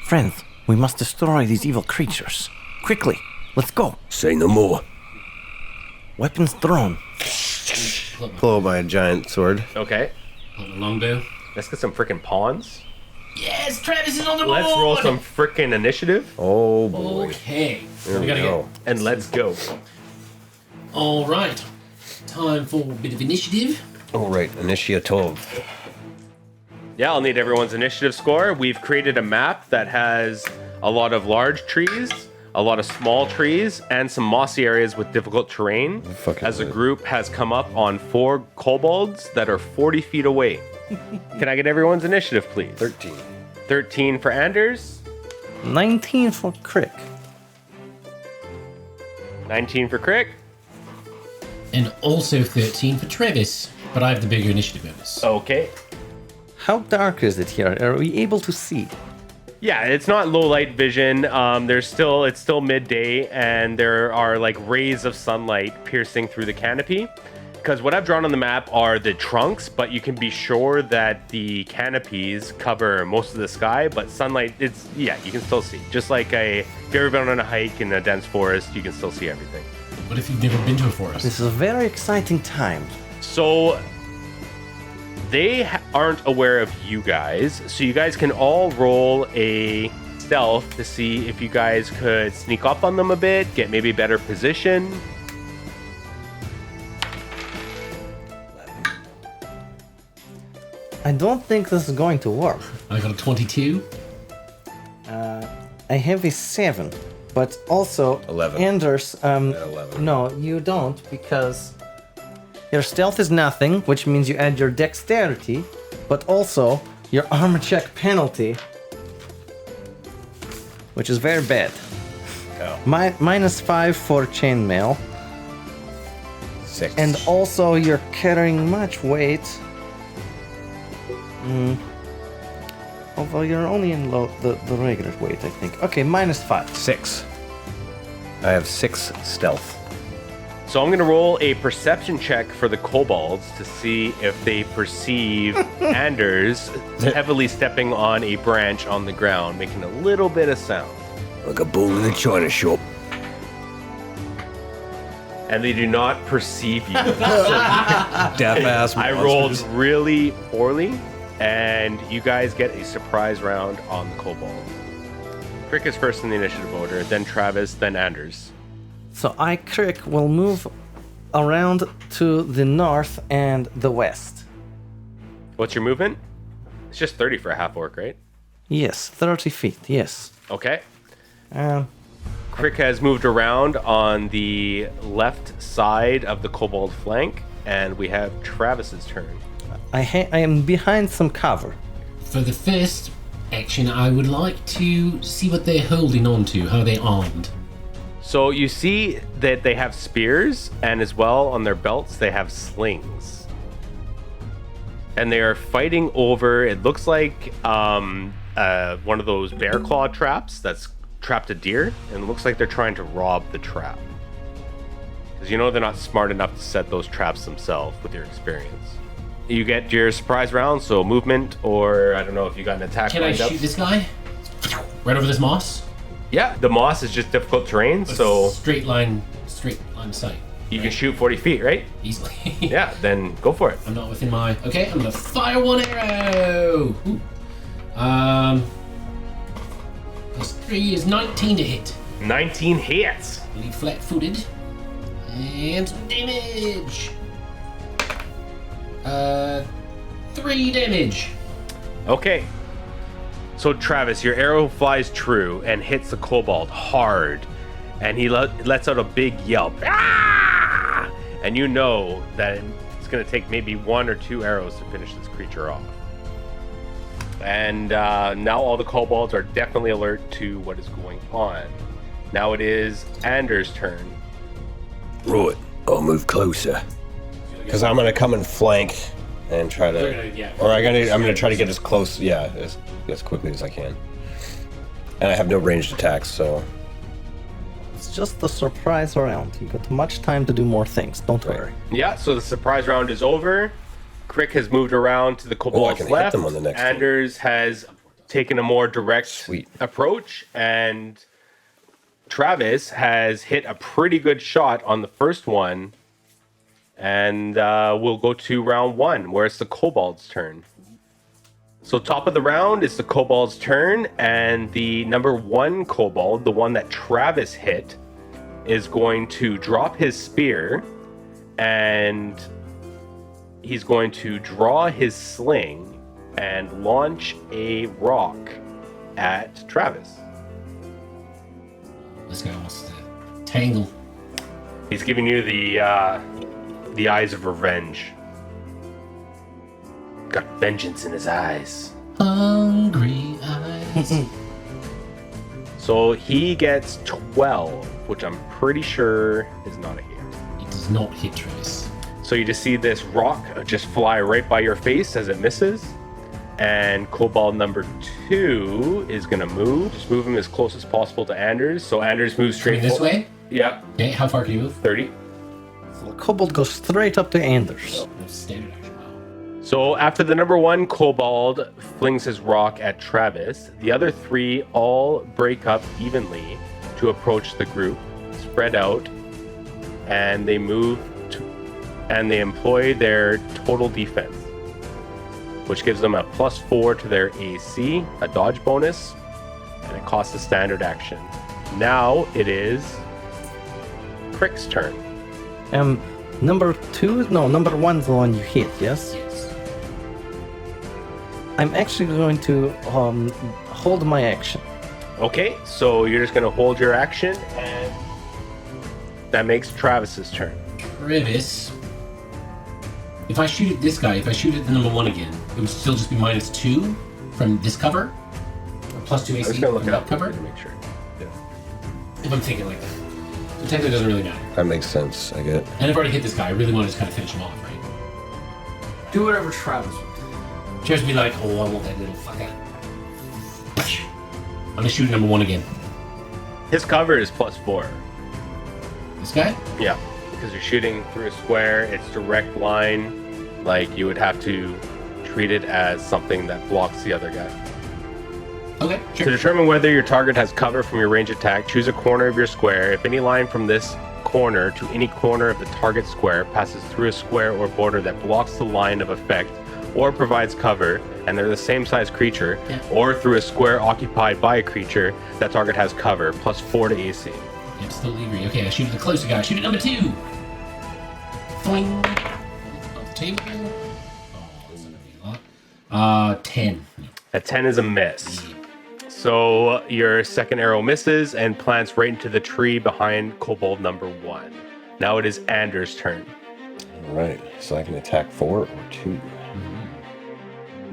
Friends, we must destroy these evil creatures. Quickly, let's go. Say no more. Weapons thrown. Blow by a giant sword. Okay, Pull the longbow. let's get some frickin' pawns. Yes, Travis is on the board! Let's roll some frickin' initiative, Oh, boy. Okay. There we gotta go. and let's go. All right. Time for a bit of initiative. All right, initiative. Yeah, I'll need everyone's initiative score. We've created a map that has a lot of large trees, a lot of small trees, and some mossy areas with difficult terrain. Fucking As a lit. group has come up on 4 kobolds that are 40 feet away. Can I get everyone's initiative, please? 13. 13 for Anders, 19 for Crick. 19 for Crick. And also 13 for Travis. But I have the bigger initiative bonus. Okay. How dark is it here? Are we able to see? Yeah, it's not low light vision. It's still midday, and there are like rays of sunlight piercing through the canopy. Because what I've drawn on the map are the trunks, but you can be sure that the canopies cover most of the sky. But sunlight, you can still see. Just like if you've ever been on a hike in a dense forest, you can still see everything. What if you've never been to a forest? This is a very exciting time. So they aren't aware of you guys, so you guys can all roll a stealth to see if you guys could sneak up on them a bit, get maybe a better position. I don't think this is going to work. I got a 22. I have a 7, but also 11. Anders. 11. No, you don't, because your stealth is nothing, which means you add your dexterity, but also your armor check penalty, which is very bad. Oh. -5 for chainmail, 6. and also you're carrying much weight. Although you're only in the regular weight, I think. Okay, -5. 6. I have 6 stealth. So I'm going to roll a perception check for the kobolds to see if they perceive Anders heavily stepping on a branch on the ground, making a little bit of sound. Like a bull in a china shop. And they do not perceive you. Deaf ass I rolled really poorly, and you guys get a surprise round on the kobold. Crick is first in the initiative order, then Travis, then Anders. So I, Crick, will move around to the north and the west. What's your movement? It's just 30 for a half orc, right? Yes, 30 feet, yes. Okay. Um, Crick has moved around on the left side of the kobold flank, and we have Travis's turn. I am behind some cover. For the first action, I would like to see what they're holding on to, how they're armed. So you see that they have spears, and as well on their belts they have slings. And they are fighting over, it looks like one of those bear claw traps that's trapped a deer, and it looks like they're trying to rob the trap. Because you know they're not smart enough to set those traps themselves with your experience. You get your surprise round, so movement, or I don't know if you got an attack Can I lined up. shoot this guy? Right over this moss? Yeah, the moss is just difficult terrain, so Straight line of sight. you can shoot 40 feet, right? Easily. Yeah, then go for it. I'm not within my... Okay, I'm gonna fire one arrow! Ooh. Plus 3 is 19 to hit. 19 hits. Leave flat-footed. And some damage! 3 damage. Okay. So Travis, your arrow flies true and hits the kobold hard, and he lets out a big yelp. Ah! And you know that it's going to take maybe 1 or 2 arrows to finish this creature off. And now all the kobolds are definitely alert to what is going on. Now it is Anders' turn. Right, I'll move closer. Because I'm gonna come and flank and try to, I'm gonna try to get as close, as quickly as I can. And I have no ranged attacks, so It's just the surprise round. You got much time to do more things. Don't worry. Yeah, so the surprise round is over. Crick has moved around to the kobold's can hit left. them on the next one. Anders has taken a more direct approach, and Travis has hit a pretty good shot on the first one. And we'll go to round 1, where it's the kobold's turn. So top of the round is the kobold's turn, and the number 1 kobold, the one that Travis hit, is going to drop his spear, and he's going to draw his sling and launch a rock at Travis. This guy wants to tangle. He's giving you the eyes of revenge. Got vengeance in his eyes. Hungry eyes. So he gets 12, which I'm pretty sure is not a hit. It does not hit Travis. So you just see this rock just fly right by your face as it misses. And kobold number 2 is gonna move. Just move him as close as possible to Anders. So Anders moves straight This way? Yeah, Okay, how far can you move? 30. So the kobold goes straight up to Anders. That's standard action. Wow. So after the number 1 kobold flings his rock at Travis, the other 3 all break up evenly to approach the group, spread out, and they move and they employ their total defense, which gives them a +4 to their AC, a dodge bonus, and it costs a standard action. Now it is Crick's turn. Number 2? No, number 1's the one you hit, yes? Yes. I'm actually going to hold my action. Okay, so you're just gonna hold your action, and that makes Travis's turn. Travis. If I shoot at this guy, if I shoot at the number 1 again, it would still just be -2 from this cover? Or +2 AC I'm just gonna look from it that up cover? to make sure. If I'm thinking like that. So technically it doesn't really matter. that makes sense, I get. And I've already hit this guy. I really want to just kind of finish him off, right? Do whatever Travis would. Travis would be like, oh, I want that little fucker. I'm gonna shoot at number 1 again. His cover is +4. This guy? Yeah, because you're shooting through a square, it's direct line, like you would have to treat it as something that blocks the other guy. Okay, To sure. determine whether your target has cover from your range attack, choose a corner of your square. If any line from this corner to any corner of the target square passes through a square or border that blocks the line of effect or provides cover, and they're the same size creature, Yeah. or through a square occupied by a creature, that target has cover, +4 to AC. Absolutely agree. Okay, I shoot at the closer guy. Shoot at number 2. Foing. Off the table. Oh, that's not gonna be a lot. 10. A 10 is a miss. So your second arrow misses and plants right into the tree behind kobold number 1. Now it is Anders' turn. All right, so I can attack 4 or 2.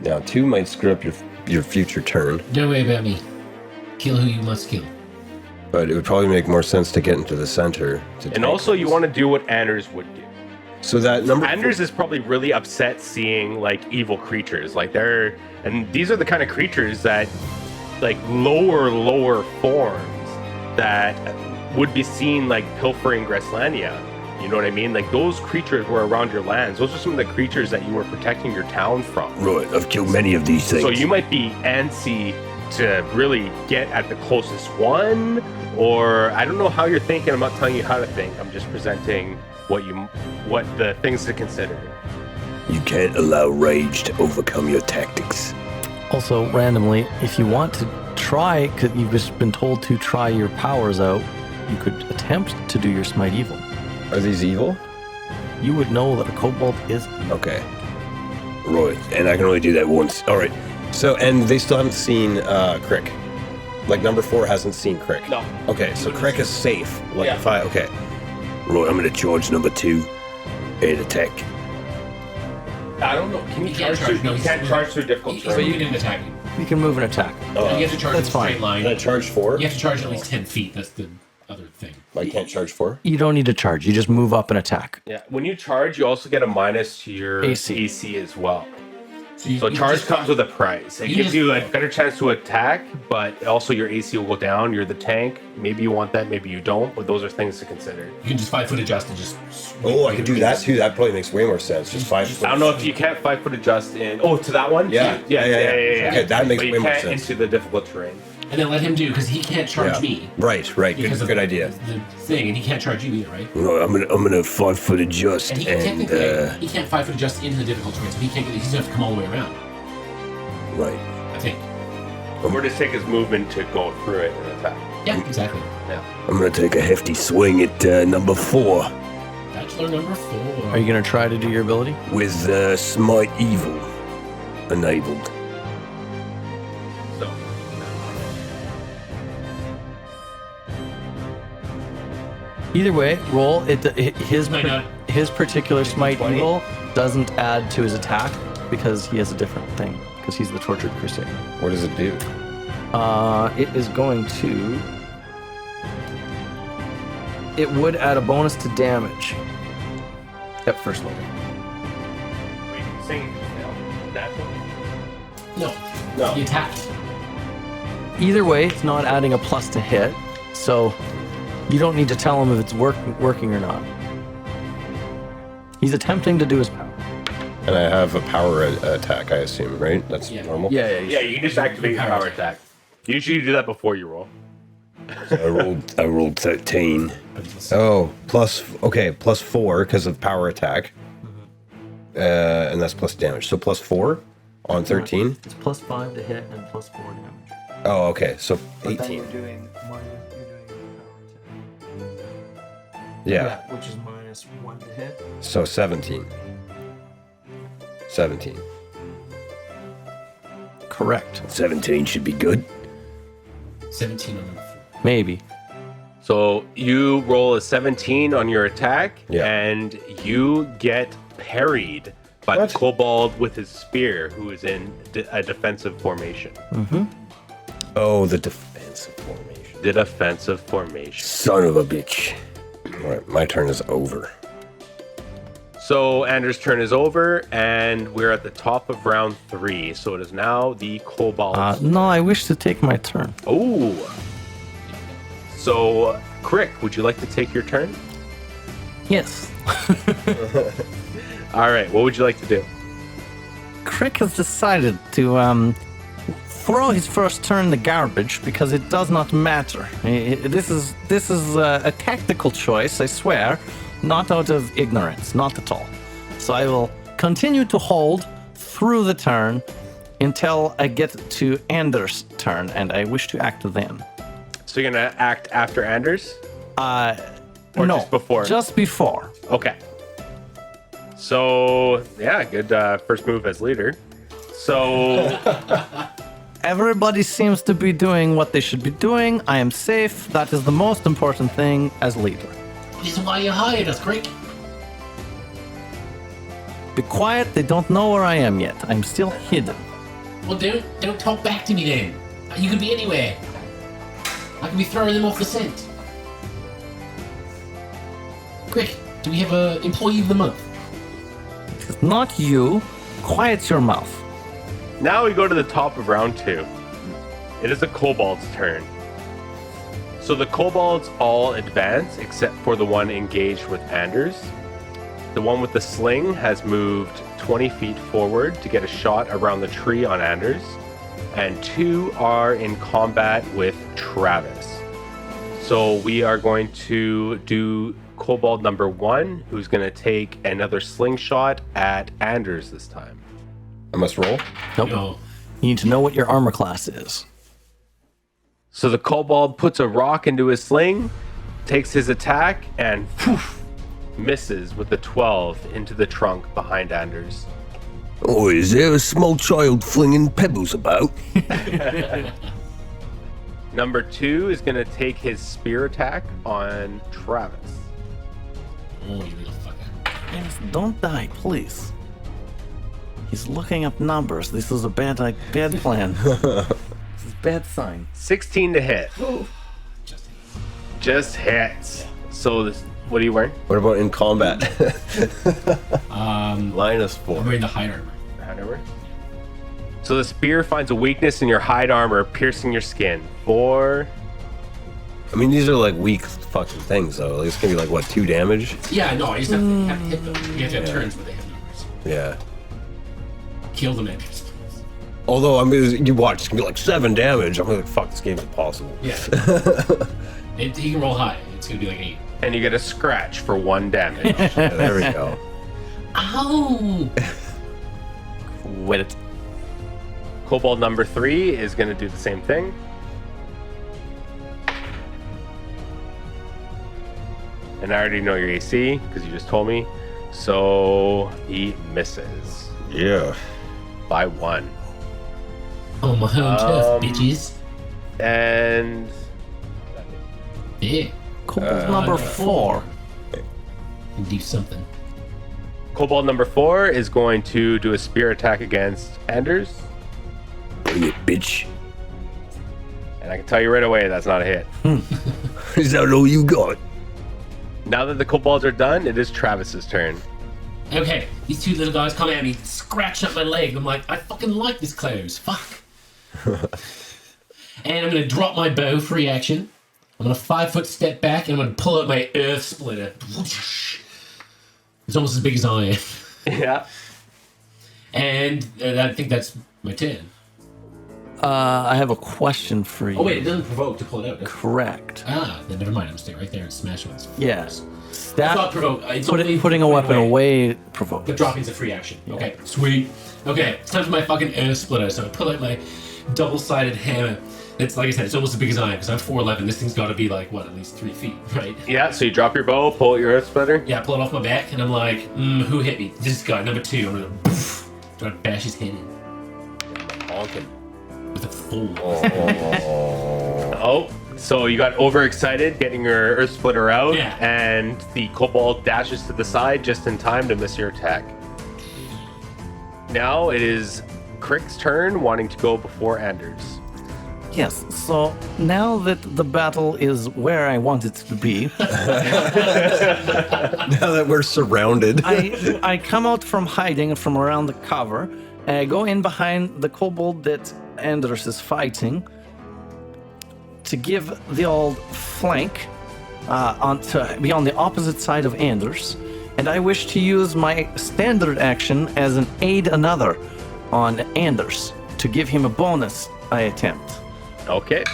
Now 2 might screw up your future turn, Don't worry about me. Kill who you must kill. but it would probably make more sense to get into the center. And also, you want to do what Anders would do. So that number. Anders is probably really upset seeing like evil creatures. Like and these are the kind of creatures that, like lower forms that would be seen like pilfering Grasslandia. You know what I mean? Like those creatures were around your lands. Those are some of the creatures that you were protecting your town from. Right, I've killed many of these things. So you might be antsy to really get at the closest one, or I don't know how you're thinking. I'm not telling you how to think. I'm just presenting what the things to consider. You can't allow rage to overcome your tactics. Also, randomly, if you want to try, because you've just been told to try your powers out, you could attempt to do your Smite Evil. Are these evil? You would know that a kobold is evil. Okay. Right, and I can only do that once. All right. So, and they still haven't seen Crick. Like number 4 hasn't seen Crick. No. Okay, so Crick is safe. Like Yeah. if I okay. Right, I'm gonna charge number 2 and attack. I don't know. Can you can't charge. No, you he's- can't charge through difficult He's terrain. moving and attacking. You can move and attack. You have to charge that's in a straight fine. line. Can I charge 4? You have to charge at least 10 feet. That's the other thing. I can't charge 4? You don't need to charge. You just move up and attack. Yeah. When you charge, you also get a minus to your AC. AC as well. You- So you charge just- comes with a price. It You gives just- you a better chance to attack, but also your AC will go down. You're the tank. Maybe you want that, maybe you don't. But those are things to consider. You can just 5-foot adjust and just. Oh, I could do that too. That probably makes way more sense. Just 5. I don't know if you can't 5-foot adjust in. Oh, to that one? Yeah. Yeah. Okay, that makes but you way more can't sense. into the difficult terrain. And then let him do, because he can't charge Yeah. me. Right. Because of Good idea. The thing, and he can't charge you either, right? Right, I'm gonna 5-foot adjust And he and technically he can't 5-foot adjust into the difficult terrain, so he's gonna have to come all the way around. right. I think. Or just take his movement to go through it and attack. Yeah, exactly. Yeah. I'm gonna take a hefty swing at number 4 Bachelor number 4. Are you going to try to do your ability? with Smite Evil enabled. So. Either way, roll. Might not. His particular Smite 20. Evil doesn't add to his attack because he has a different thing. Because he's the Tortured Crusader. What does it do? It is going to. It would add a bonus to damage at first level. Wait, sing that one? No. No. He attacked. Either way, it's not adding a plus to hit, so you don't need to tell him if it's working or not. He's attempting to do his power. And I have a power attack, I assume, right? That's Yeah. normal. Yeah. Yeah, you can just activate your power attack. Usually you do that before you roll. I rolled 13. Oh, plus 4 because of power attack. And that's plus damage. So plus 4 on 13. It's plus 5 to hit and plus 4 damage. Oh, okay. So But then 18. you're doing power Yeah. which is minus 1 to hit. So 17. 17. Correct. 17 should be good. 17 on number 4. Maybe. So you roll a 17 on your attack, Yeah. and you get parried by What? the kobold with his spear, who is in a defensive formation. Oh, the defensive formation. The defensive formation. Son of a bitch. All right, my turn is over. So Anders' turn is over, and we're at the top of round 3. So it is now the kobold. No, I wish to take my turn. Oh. So, Crick, would you like to take your turn? Yes. All right. What would you like to do? Crick has decided to throw his first turn in the garbage because it does not matter. This is a tactical choice, I swear, not out of ignorance, not at all. So I will continue to hold through the turn until I get to Anders' turn, and I wish to act then. So you're gonna act after Anders? Or No, just before? Just before. Okay. So yeah, good first move as leader. So Everybody seems to be doing what they should be doing. I am safe. That is the most important thing as leader. This is why you hired us, Crick. Be quiet. They don't know where I am yet. I'm still hidden. Well, don't talk back to me then. You could be anywhere. I could be throwing them off the scent. Quick, do we have a employee of the month? Not you. Quiet your mouth. Now we go to the top of round 2. It is the kobold's turn. So the kobolds all advance except for the one engaged with Anders. The one with the sling has moved 20 feet forward to get a shot around the tree on Anders. And 2 are in combat with Travis. So we are going to do kobold number 1, who's going to take another slingshot at Anders this time. I must roll. Nope. No. You need to know what your armor class is. So the kobold puts a rock into his sling, takes his attack, and poof, misses with the 12 into the trunk behind Anders. Oh, is there a small child flinging pebbles about? Number 2 is going to take his spear attack on Travis. Oh, you little fucker. Yes, don't die, please. He's looking up numbers. This is a bad plan. This is a bad sign. 16 to hit. Just hits. So this, what are you wearing? What about in combat? -4. I'm wearing the hide armor. Hand over. So the spear finds a weakness in your hide armor, piercing your skin. 4. I mean, these are like weak fucking things, though. It's gonna be like, what, 2 damage? Yeah, no, I just have to hit them. You have to have turns where they have numbers. Yeah. Kill them at Although, I mean, you watch, it's gonna be like 7 damage. I'm like, fuck, this game is impossible. Yeah. He can roll high. It's gonna be like 8. And you get a scratch for 1 damage. Yeah, there we go. Ow! Quit it. Kobold number 3 is going to do the same thing. And I already know your AC because you just told me. So he misses Yeah. by 1. On my home turf, bitches. And Yeah. Kobold number 4. And do something. Kobold number 4 is going to do a spear attack against Anders. Bring it, bitch. And I can tell you right away that's not a hit. Is that all you got? Now that the kobolds are done, it is Travis's turn. Okay, these 2 little guys come at me, scratch up my leg. I'm like, I fucking like this clothes. Fuck. And I'm gonna drop my bow for reaction. I'm gonna 5-foot step back and I'm gonna pull out my earth splitter. It's almost as big as I am. Yeah. And I think that's my turn. I have a question for you. Oh wait, it doesn't provoke to pull it out. Correct. Then never mind. I'm stay right there and smash with his Yes. I thought provoke. It's only Putting a weapon away provokes. But dropping's a free action. Okay, sweet. Okay, it's time for my fucking earth splitter. So I pull out my double-sided hammer. It's like I said, it's almost as big as I am because I'm 4'11". This thing's got to be like what, at least 3 feet, right? Yeah, so you drop your bow, pull out your earth splitter. Yeah, I pull it off my back, and I'm like, who hit me? This guy, number 2. I'm gonna try to bash his head in Honking. with a 4. Oh, so you got overexcited getting your earth splitter out, Yeah. and the kobold dashes to the side just in time to miss your attack. Now it is Crick's turn, wanting to go before Anders. Yes, so now that the battle is where I want it to be, Now that we're surrounded. I come out from hiding from around the cover, and I go in behind the kobold that Anders is fighting to give the old flank to be on the opposite side of Anders, and I wish to use my standard action as an aid another on Anders to give him a bonus I attempt. Okay.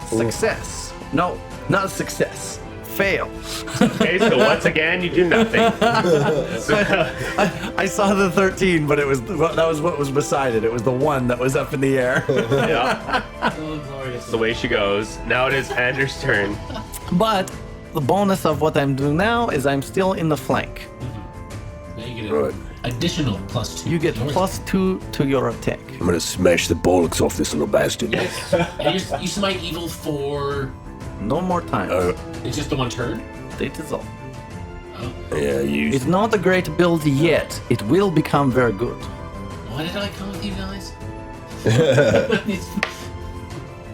Success. No, not a success. Fail. Okay, so once again, you do nothing. I saw the 13, but that was what was beside it. It was the 1 that was up in the air. Yeah. That's the way she goes. Now it is Anders' turn. But the bonus of what I'm doing now is I'm still in the flank. Now you get an additional +2. You get +2 to your attack. I'm gonna smash the bollocks off this little bastard. Yes. And you smite evil for. No more time. It's just the 1 turn? It is all. Yeah, you. It's not a great build yet. It will become very good. Why did I come with you guys?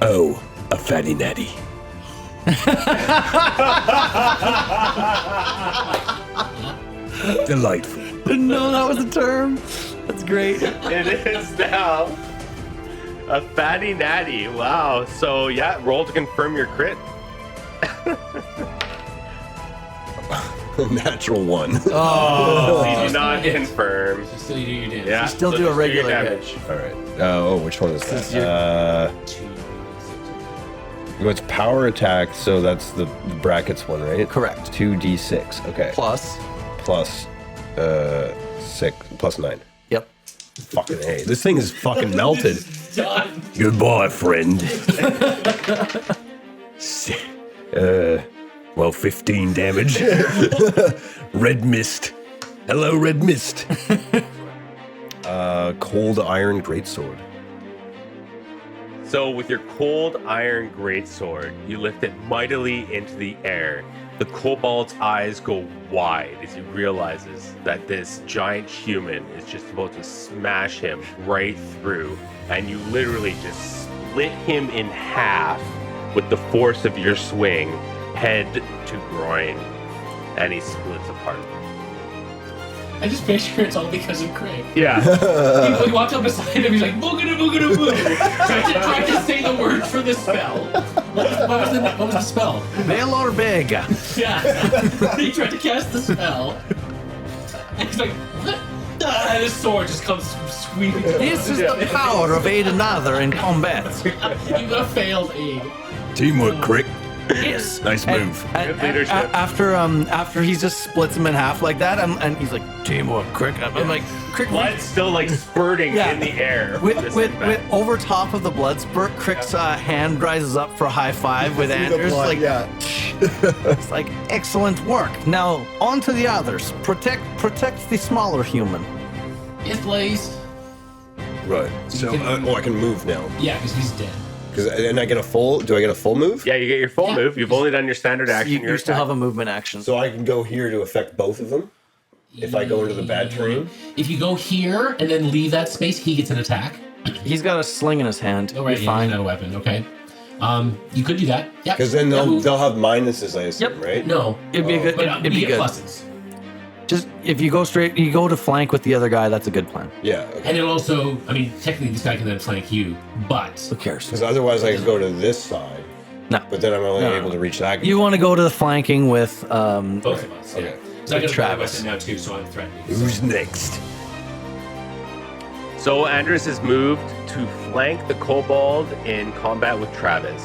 Oh, a Fatty Natty. Delightful. Didn't know that was a term. That's great. It is now a Fatty Natty. Wow. So yeah, roll to confirm your crit. Natural 1. Oh, you do Just not hit. confirm. Still you do your damage. Yeah. still so do a just your regular damage. All right. Oh, which one is This is that? It's power attack, so that's the brackets one, right? Correct. 2d6. Okay. Plus. Plus 6 plus 9. Yep. Fucking A. This thing is fucking melted. Done. Goodbye, friend. Well, 15 damage. Red mist. Hello, red mist. Cold iron greatsword. So with your cold iron greatsword, you lift it mightily into the air. The kobold's eyes go wide as he realizes that this giant human is just about to smash him right through, and you literally just split him in half with the force of your swing, head to groin, and he splits apart. I just picture it's all because of Craig. Yeah. He walked up beside him, he's like, boogada boogada boo. tried to say the word for the spell. What was the spell? Veil or big? Yeah. He tried to cast the spell. And he's like, what? And his sword just comes sweeping. This is the power of aid another in combat. You got failed aid. Teamwork, Crick. Yes. Nice move. Good leadership. After he just splits him in half like that, and he's like, teamwork, Crick. I'm like, Crick. Blood still like spurting Yeah. in the air. With This is bad. over top of the blood spurt, Crick's hand rises up for a high five with Anders. Like, it's like excellent work. Now on to the others. Protect the smaller human. Yes, please. Right. So, I can move now. Yeah, because he's dead. And I get a full. Do I get a full move? Yeah, you get your full Yeah. move. You've only done your standard action. You your still attack. have a movement action. So I can go here to affect both of them. If I go into the bad terrain. If you go here and then leave that space, he gets an attack. He's got a sling in his hand. Oh, right, You're yeah, fine. he's not a weapon. Okay. You could do that. Yeah. Because then they'll have minuses, I assume, Yep. right? No. It'd be a good. But It'd we be get good. pluses. Just if you go straight, you go to flank with the other guy. That's a good plan. Yeah. Okay. And it'll also, I mean, technically this guy can then flank you, but Who cares? Because otherwise I could go to this side, No. but then I'm only No. able to reach that. You want to go to the flanking with both of us. Yeah. Okay. So I got a Travis. weapon now too, so I'm threatening. Who's next? So Andres has moved to flank the kobold in combat with Travis.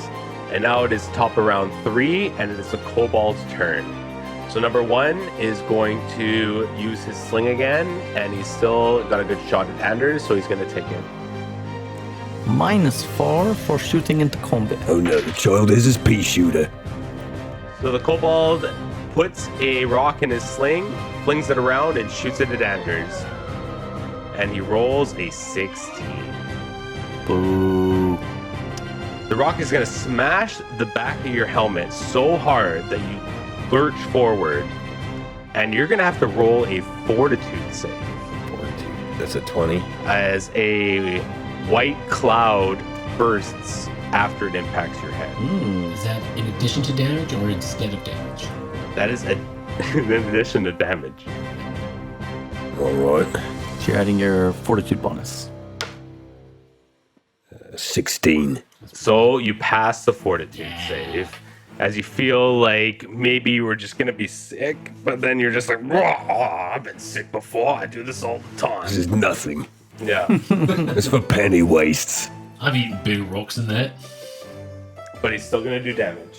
And now it is top of round 3, and it is the kobold's turn. So number 1 is going to use his sling again, and he's still got a good shot at Anders, so he's going to take it. -4 for shooting into combat. Oh no, the child is his pea shooter. So the kobold puts a rock in his sling, flings it around, and shoots it at Anders. And he rolls a 16. Boo. The rock is going to smash the back of your helmet so hard that you lurch forward, and you're going to have to roll a fortitude save That's a 20. as a white cloud bursts after it impacts your head. Is that in addition to damage or instead of damage? That is in addition to damage. All right. So you're adding your fortitude bonus. 16. So you pass the fortitude save as you feel like maybe you were just going to be sick, but then you're just like, "Rah, I've been sick before. I do this all the time." This is nothing. Yeah. It's for penny wastes. I've eaten big rocks in that. But he's still going to do damage.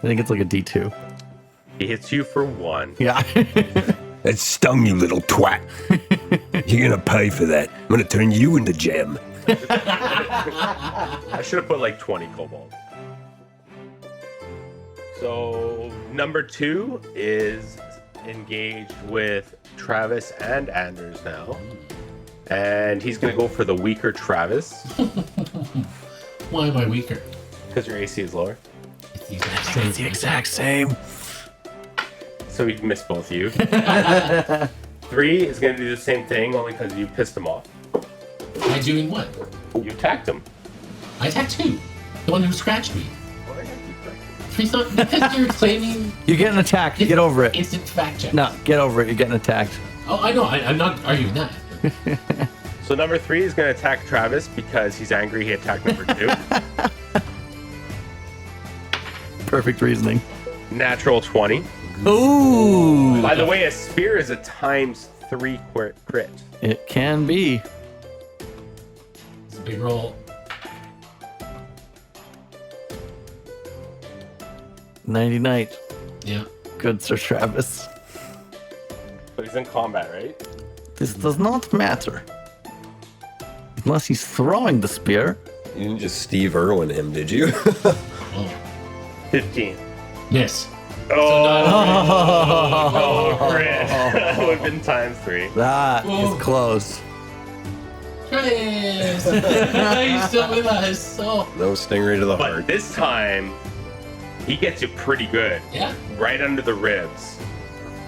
I think it's like a D2. He hits you for 1. Yeah. That stung, you little twat. You're gonna pay for that. I'm gonna turn you into jam. I should have put like 20 kobolds. So number 2 is engaged with Travis and Anders now. And he's going to go for the weaker Travis Why am I weaker? because your AC is lower. It's the exact same. the exact same. So he can miss both of you. 3 is going to do the same thing, only because you pissed him off. Am I doing what? You attacked him. I attacked who? The one who scratched me. Because you're claiming You're getting attacked. Get over it. instant fact check. No, get over it. You're getting attacked. Oh, I know. I'm not arguing that. So number 3 is going to attack Travis because he's angry he attacked number 2. Perfect reasoning. Natural 20. Ooh. By the way, a spear is a ×3 crit. It can be. It's a big roll. 90 night. Yeah. Good Sir Travis. But he's in combat, right? This does not matter. Unless he's throwing the spear. You didn't just Steve Irwin him, did you? Oh. 15. Miss. Oh, crit. That would have been ×3. That Whoa. is close. Chris! You're still with us. Oh. No stingray to the But heart. this time, he gets you pretty good. Yeah? Right under the ribs.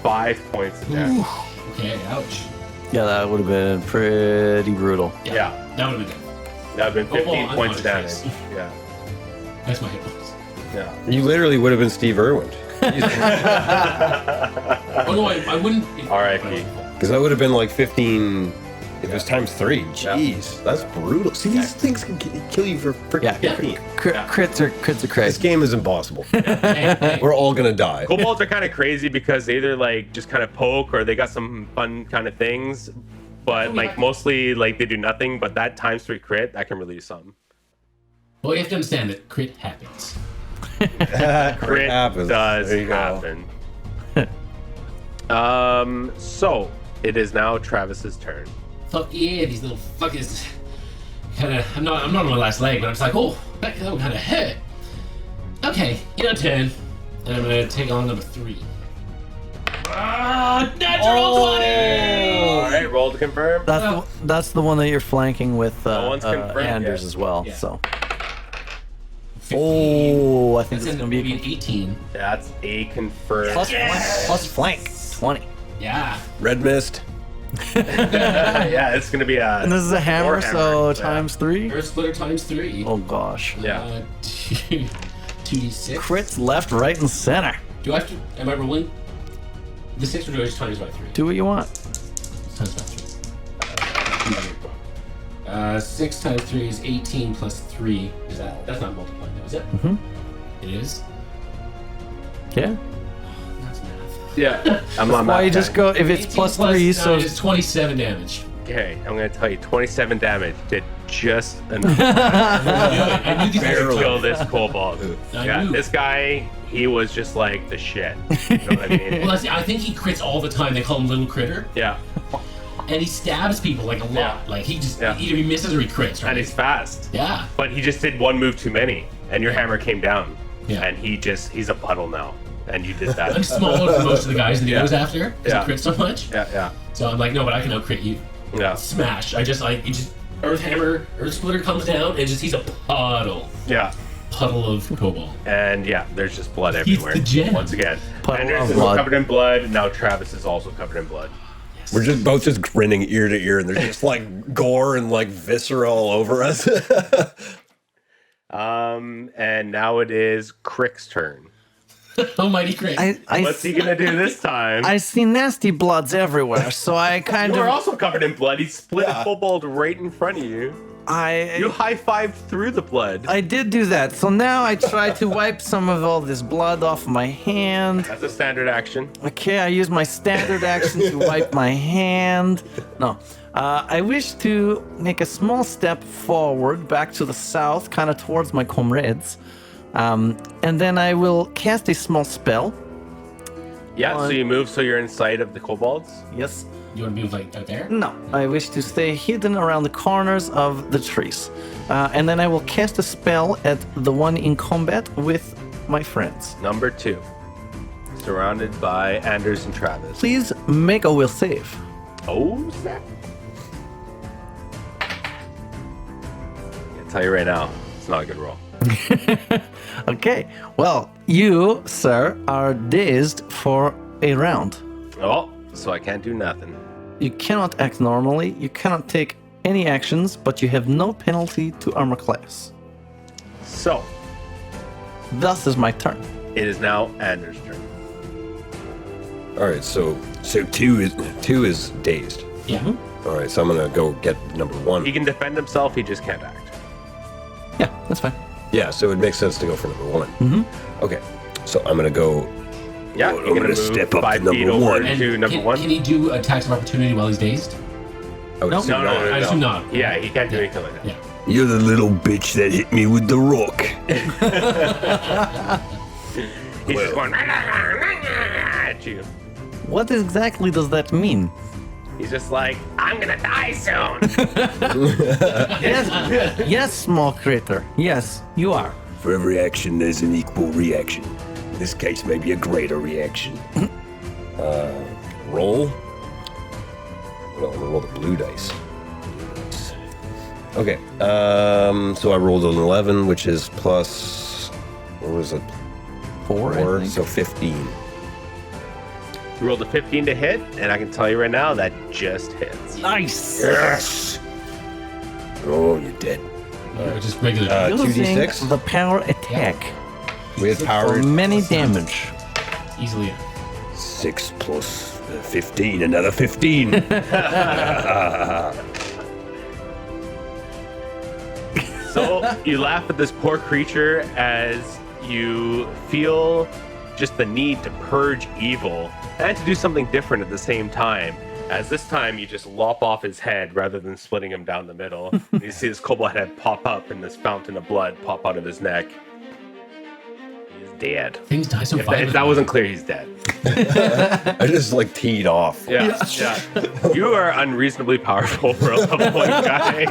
5 points of damage. Okay, ouch. Yeah, that would have been pretty brutal. Yeah. That would have been good. That would have been 15 I'm points of damage. unconscious. Yeah. That's my hit points. Yeah. You literally would have been Steve Irwin. Oh no, I wouldn't. R.I.P. Because that would have been like 15 if it was ×3. Jeez, that's brutal. See, these things can kill you for freaking Yeah. 15. Crits are This crazy. game is impossible. Hey, We're all gonna die. Kobolds are kind of crazy because they either like just kind of poke or they got some fun kind of things, but like mostly like they do nothing. But that ×3 crit, that can really do something. well, you have to understand that crit happens. Crit happens. does There you go. happen. So it is now Travis's turn. Fuck yeah, these little fuckers. I'm not on my last leg, but I'm just like, oh, that kind of hurt. Okay, your turn. And I'm gonna take on number 3. Ah, natural 20! All right, roll to confirm. That's the one that you're flanking with No one's confirmed Anders yet. as well. Yeah. So. 15. Oh, I think That's it's gonna be an 18. That's a confirmed. plus flank 20. Yeah. Red mist. Yeah, it's gonna be a. And this is a hammer, so yeah. ×3. Earth splitter ×3. Oh gosh. Yeah. 2d6. Crits left, right, and center. Do I have to? Am I rolling? The 6 or do I just times by 3? Do what you want. Times by 3. 6 times 3 is 18 plus 3. Is that's not multiplying, though, is it? Mhm. It is? Yeah. That's math. Yeah. I'm not Why you mad. just go if it's 18 plus 3, so 9 is 27 damage. Okay, I'm gonna tell you, 27 damage did just enough I knew these guys to were kill this kobold. I Yeah, knew. this guy, he was just like the shit. You know what I mean? Well, I think he crits all the time. They call him Little Critter. Yeah, And he stabs people like a lot. Yeah. Like he just, Yeah. either he misses or he crits, right? and he's fast. Yeah. But he just did one move too many, and your hammer came down. Yeah. And he's a puddle now. And you did I'm that. smaller than most of the guys that he Yeah. goes after because Yeah. he crits so much. Yeah. So I'm like, no, but I can out-crit you. Yeah. Smash. He just Earth Hammer, Earth Splitter comes down, and he's a puddle of cobalt. And yeah, there's just blood He's everywhere. the gem. Once again. Puddle Anders of is blood. covered in blood, and now Travis is also covered in blood. We're just both just grinning ear to ear, and there's just like gore and like viscera all over us. And now it is Crick's turn. Almighty crit. What's he gonna do this time? I see nasty bloods everywhere, so I kind You are of also covered in blood. He split a kobold right in front of you. You high-fived through the blood. I did do that. So now I try to wipe some of all this blood off my hand. That's a standard action. Okay, I use my standard action to wipe my hand. No. I wish to make a small step forward back to the south, kind of towards my comrades. And then I will cast a small spell. Yeah, so you move so you're in sight of the kobolds. Yes. You want to move like out there? No, I wish to stay hidden around the corners of the trees. And then I will cast a spell at the one in combat with my friends. Number 2. Surrounded by Anders and Travis. Please make a will save. Oh, snap. I'll tell you right now, it's not a good roll. Okay, well, you, sir, are dazed for a round. Oh, so I can't do nothing. You cannot act normally. You cannot take any actions, but you have no penalty to armor class. So, Thus is my turn. it is now Anders' turn. All right, so 2 is dazed. Yeah. All right, so I'm gonna go get number 1. He can defend himself, he just can't act. Yeah, that's fine. Yeah, so it makes sense to go for number 1. Mm-hmm. Okay, so I'm gonna go. Yeah, I'm you're gonna gonna move step up to 5 feet number over 1. to number 1. Can he do attacks of opportunity while he's dazed? I would No. assume No, not. I assume not. Yeah, he can't do anything like that. Yeah. You're the little bitch that hit me with the rock. He's just going at you. What exactly does that mean? He's just like, I'm gonna die soon. Yes, yes, small critter. Yes, you are. For every action, there's an equal reaction. In this case, maybe a greater reaction. Roll. Well, I'm gonna roll the blue dice. Okay, so I rolled an 11, which is plus. What was it? 4, I 4, think. so 15. You rolled a 15 to hit, and I can tell you right now that just hits. Nice. Yes! Oh, you're dead. Just regular. Using 2d6? the power attack We had for power. many damage. Easily. 6 plus 15, another 15. So you laugh at this poor creature as you feel just the need to purge evil and to do something different at the same time. As this time you just lop off his head rather than splitting him down the middle. You see his kobold head pop up and this fountain of blood pop out of his neck. He is dead. Things die so If violently. that wasn't clear, he's dead. I just like teed off. Yeah, yeah. You are unreasonably powerful for a level 1 guy. He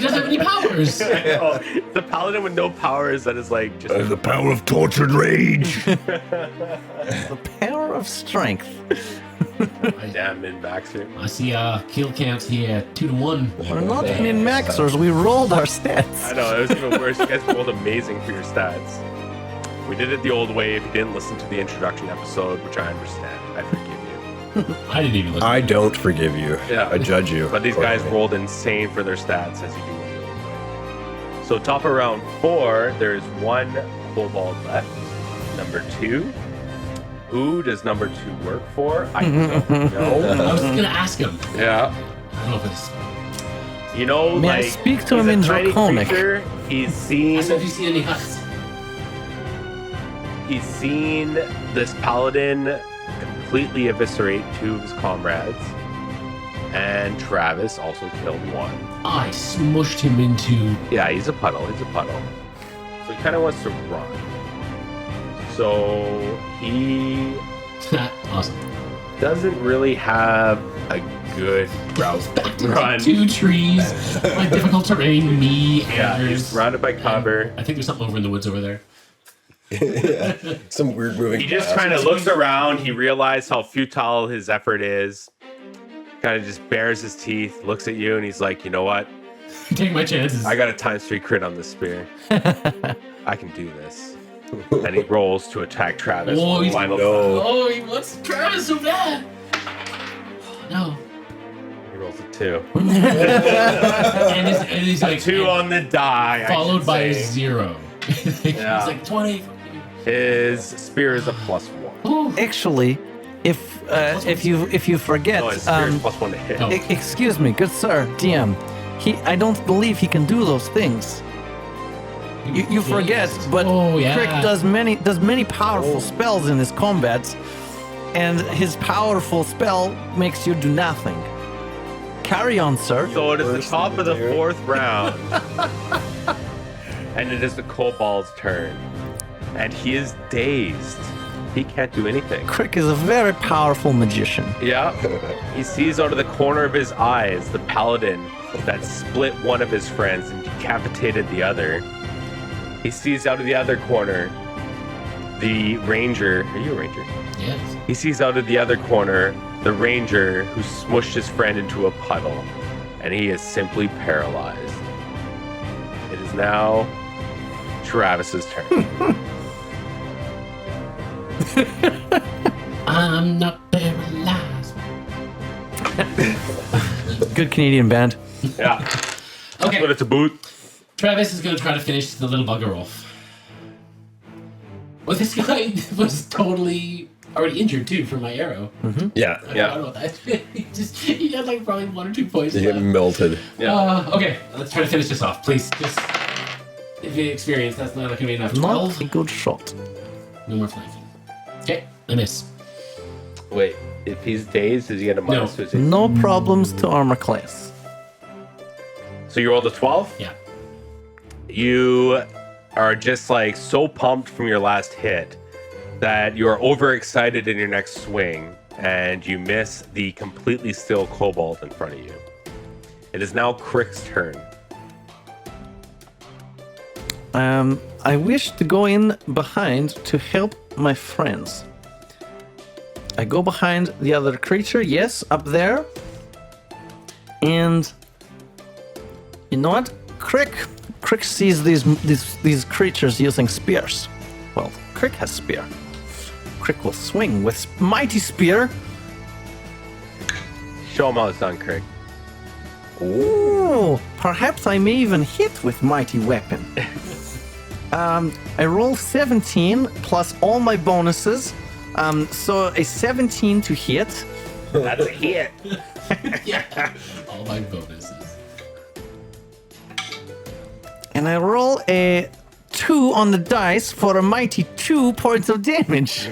doesn't have any powers. The paladin with no powers that is like just The power of tortured rage. The power of strength. damn min-maxer. I see kill counts here 2 to 1. We're not min-maxers. We rolled our I stats. know, it was even worse. You guys rolled amazing for your stats. We did it the old way. If you didn't listen to the introduction episode, which I understand, I forgive you. I didn't even listen. I don't forgive you. Yeah. I judge you. But these guys accordingly. rolled insane for their stats as you do it the old way. So top of round 4, there's 1 kobold left. Number 2. Who does number 2 work for? I don't know. I was gonna ask him. Yeah. I don't know if it's. You know, May I like, speak to he's him a in tiny Draconic? creature. He's seen I said, have you seen any huts? He's seen this paladin completely eviscerate 2 of his comrades, and Travis also killed 1. I smushed him into. Yeah, he's a puddle. He's a puddle. So he kind of wants to run. So he Awesome. doesn't really have a good route Back to to run. 2 trees. Like difficult terrain. Me. Yeah, he's Anders, surrounded by cover. I think there's something over in the woods over there. Some weird moving. He just kind of looks around. He realized how futile his effort is. Kind of just bares his teeth, looks at you, and he's like, you know what? Take my chances. I got a ×3 crit on this spear. I can do this. And he rolls to attack Travis. Oh, with he's- final Oh, he wants Travis so bad. Oh, no. He rolls a 2. And he's A like 2 on the die. I followed should by a say. 0. Yeah. He's like 20. His spear is a +1. Oh. Actually, if you forget, No, his spear is +1 to hit. Oh. excuse me, good sir, DM. I don't believe he can do those things. You forget, but Oh, yeah. Crick does many powerful spells in his combats, and his powerful spell makes you do nothing. Carry on, sir. So it is the top of the 4th round. And it is the kobold's turn. And he is dazed. He can't do anything. Crick is a very powerful magician. Yeah. He sees out of the corner of his eyes the paladin that split one of his friends and decapitated the other. He sees out of the other corner the ranger. Are you a ranger? Yes. He sees out of the other corner the ranger who smushed his friend into a puddle, and he is simply paralyzed. It is now Travis's turn. I'm not paralyzed. good Canadian band. Yeah. That's Okay. what it's a boot. Travis is going to try to finish the little bugger off. Well, this guy was totally already injured, too, from my arrow. Yeah. I forgot about that. he had like probably 1 or 2 points You get left. melted. Okay, let's try to finish this off, please. Just, if you experience, that's not going to be enough. 12. Not a good shot. No more flanking. Okay, I miss. Wait, if he's dazed, does he get a minus to his AC? No problems to armor class. So you rolled a 12? Yeah. You are just like so pumped from your last hit that you are overexcited in your next swing and you miss the completely still kobold in front of you. It is now Crick's turn. I wish to go in behind to help my friends. I go behind the other creature, yes, up there. And you know what? Crick sees these creatures using spears. Well, Crick has spear. Crick will swing with mighty spear. Show him how it's done, Crick. Ooh, perhaps I may even hit with mighty weapon. I roll 17 plus all my bonuses. So a 17 to hit. That's a hit. Yeah. All my bonuses. And I roll a 2 on the dice for a mighty 2 points of damage.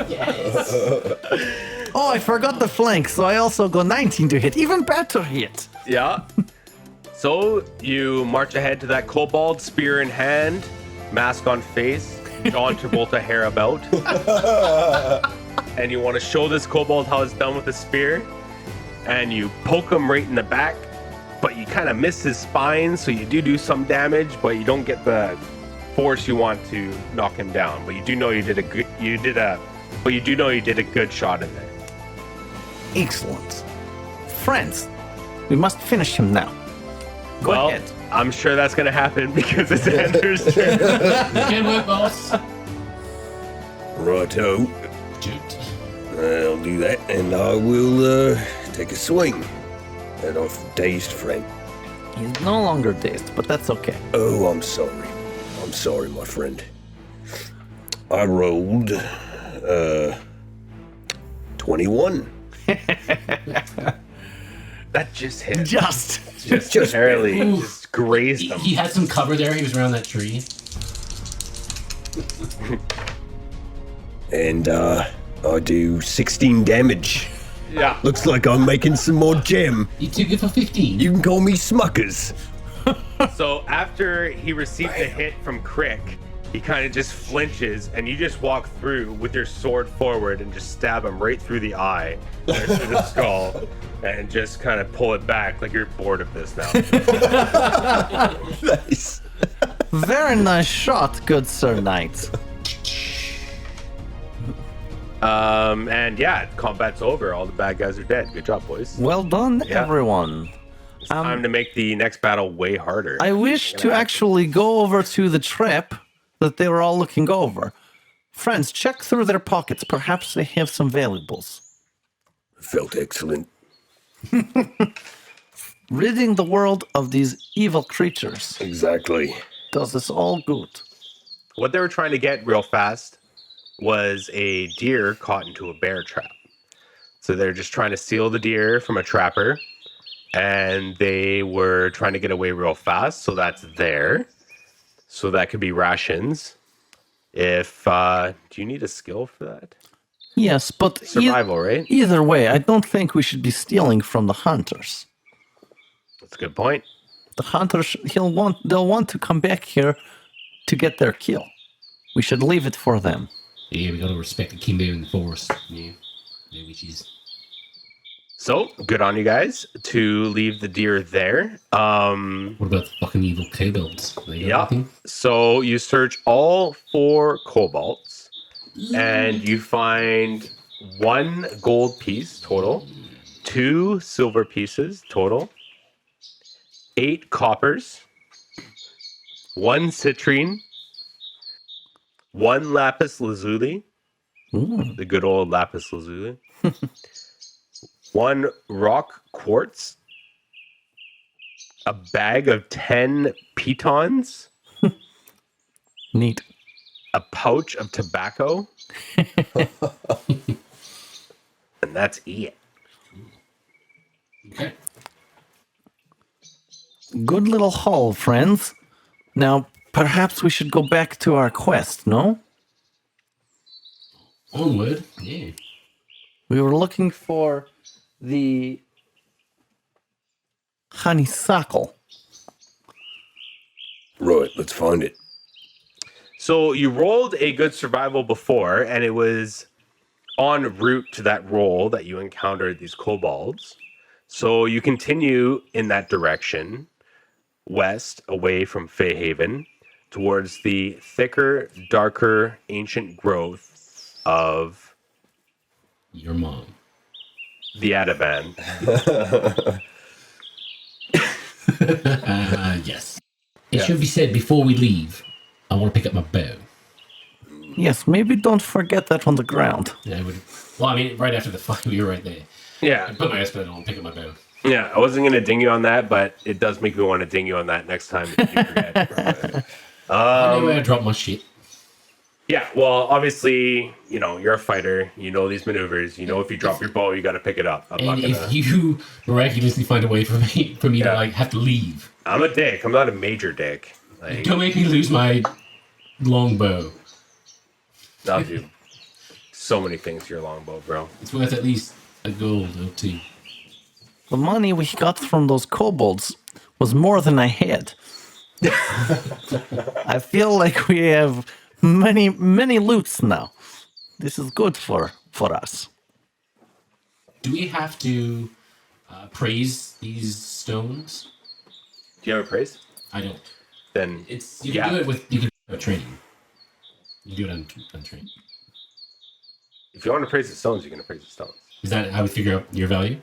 Yes. Oh, I forgot the flank, so I also go 19 to hit. Even better hit. Yeah. So you march ahead to that kobold, spear in hand, mask on face, John Travolta hair about. And you want to show this kobold how it's done with the spear. And you poke him right in the back, but you kind of miss his spine, so you do some damage, but you don't get the force you want to knock him down. But you do know you did a good shot in there. Excellent. Friends, we must finish him now. Go Well, ahead. I'm sure that's gonna happen because it's Andrew's turn. Good work, boss. Righto. Shoot. I'll do that, and I will take a swing at our dazed friend. He's no longer dazed, but that's okay. Oh, I'm sorry. I'm sorry, my friend. I rolled 21. That just hit. Just. Just barely. Ooh. Just grazed him. He had some cover there. He was around that tree. And I do 16 damage. Yeah. Looks like I'm making some more gem. You took it for 15. You can call me Smuckers. So after he received the hit from Crick, he kind of just flinches, and you just walk through with your sword forward and just stab him right through the eye, right through the skull, and just kind of pull it back like you're bored of this now. Nice. Very nice shot, good Sir Knight. And yeah, combat's over. All the bad guys are dead. Good job, boys. Well done, Yeah. everyone. It's time to make the next battle way harder. I wish to actually go over to the trap that they were all looking over. Friends, check through their pockets. Perhaps they have some valuables. Felt excellent. Ridding the world of these evil creatures Exactly. does us all good. What they were trying to get real fast was a deer caught into a bear trap. So they're just trying to steal the deer from a trapper, and they were trying to get away real fast. So that's there. So that could be rations. If do you need a skill for that? Yes, but Survival, right? either way, I don't think we should be stealing from the hunters. That's a good point. The hunters, they'll want to come back here to get their kill. We should leave it for them. Yeah, we gotta respect the kimbo in the forest. Yeah, witches. So good on you guys to leave the deer there. What about the fucking evil kobolds? They got Yeah. anything? So you search all 4 kobolds, and you find 1 gold piece total, 2 silver pieces total, 8 coppers, 1 citrine, 1 lapis lazuli, Ooh. the good old lapis lazuli, 1 rock quartz, a bag of 10 pitons, Neat. a pouch of tobacco, and that's it. Okay. Good little haul, friends. Now, perhaps we should go back to our quest, no? Onward. Yeah. We were looking for the honeysuckle. Right, let's find it. So you rolled a good survival before, and it was en route to that roll that you encountered these kobolds. So you continue in that direction, west, away from Feyhaven, towards the thicker, darker, ancient growth of Your mom. the Adaban. Yes. It should be said before we leave, I want to pick up my bow. Yes, maybe don't forget that on the ground. Yeah, I would. Well, I mean, right after the fight, we were right there. I Yeah, put my espadon on, pick up my bow. yeah. I wasn't gonna ding you on that, but it does make me want to ding you on that next time if you forget. I know where I dropped my shit. Yeah, well, obviously, you know, you're a fighter. You know these maneuvers. You know if you drop your bow, you got to pick it up. I'm not And gonna. if you miraculously find a way for me to Yeah. like have to leave, I'm a dick. I'm not a major dick. Like, don't make me lose my longbow. I'll do so many things to your longbow, bro. It's worth at least a gold or two. The money we got from those kobolds was more than I had. I feel like we have many loots now. This is good for us. Do we have to praise these stones? Do you have a praise? I don't. Then It's you can do it with training. You do it on training. if you want to praise the stones, you're gonna praise the stones. Is that how we figure out your value?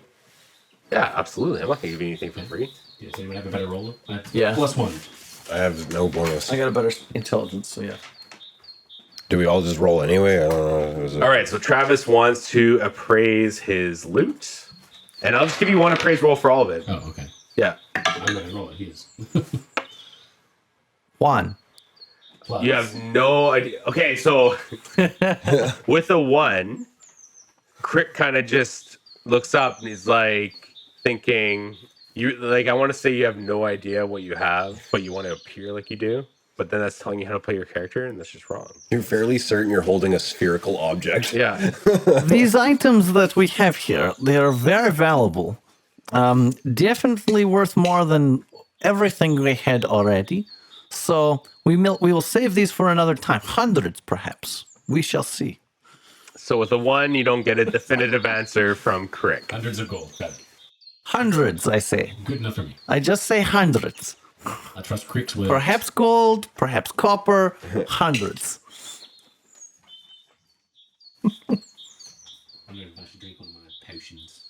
Yeah, absolutely. I'm not gonna give you anything for free. Does anyone have a better roller? Yeah. +1. I have no bonus. I got a better intelligence, so yeah. Do we all just roll anyway? I don't know. All right, so Travis wants to appraise his loot, and I'll just give you one appraise roll for all of it. Oh, okay. Yeah, I'm gonna roll it. He is. 1. Plus. you have no idea. Okay, so with a 1, Crick kind of just looks up and he's like thinking, you like, I want to say you have no idea what you have, but you want to appear like you do. But then that's telling you how to play your character, and that's just wrong. You're fairly certain you're holding a spherical object. Yeah. These items that we have here, they are very valuable. Definitely worth more than everything we had already. So we will save these for another time. Hundreds, perhaps. We shall see. So with a 1, you don't get a definitive answer from Crick. Hundreds of gold. Got it. Hundreds, I say. Good enough for me. I just say hundreds. I trust Crick's will. Perhaps gold, perhaps copper, hundreds. I don't know if I should drink one of my potions.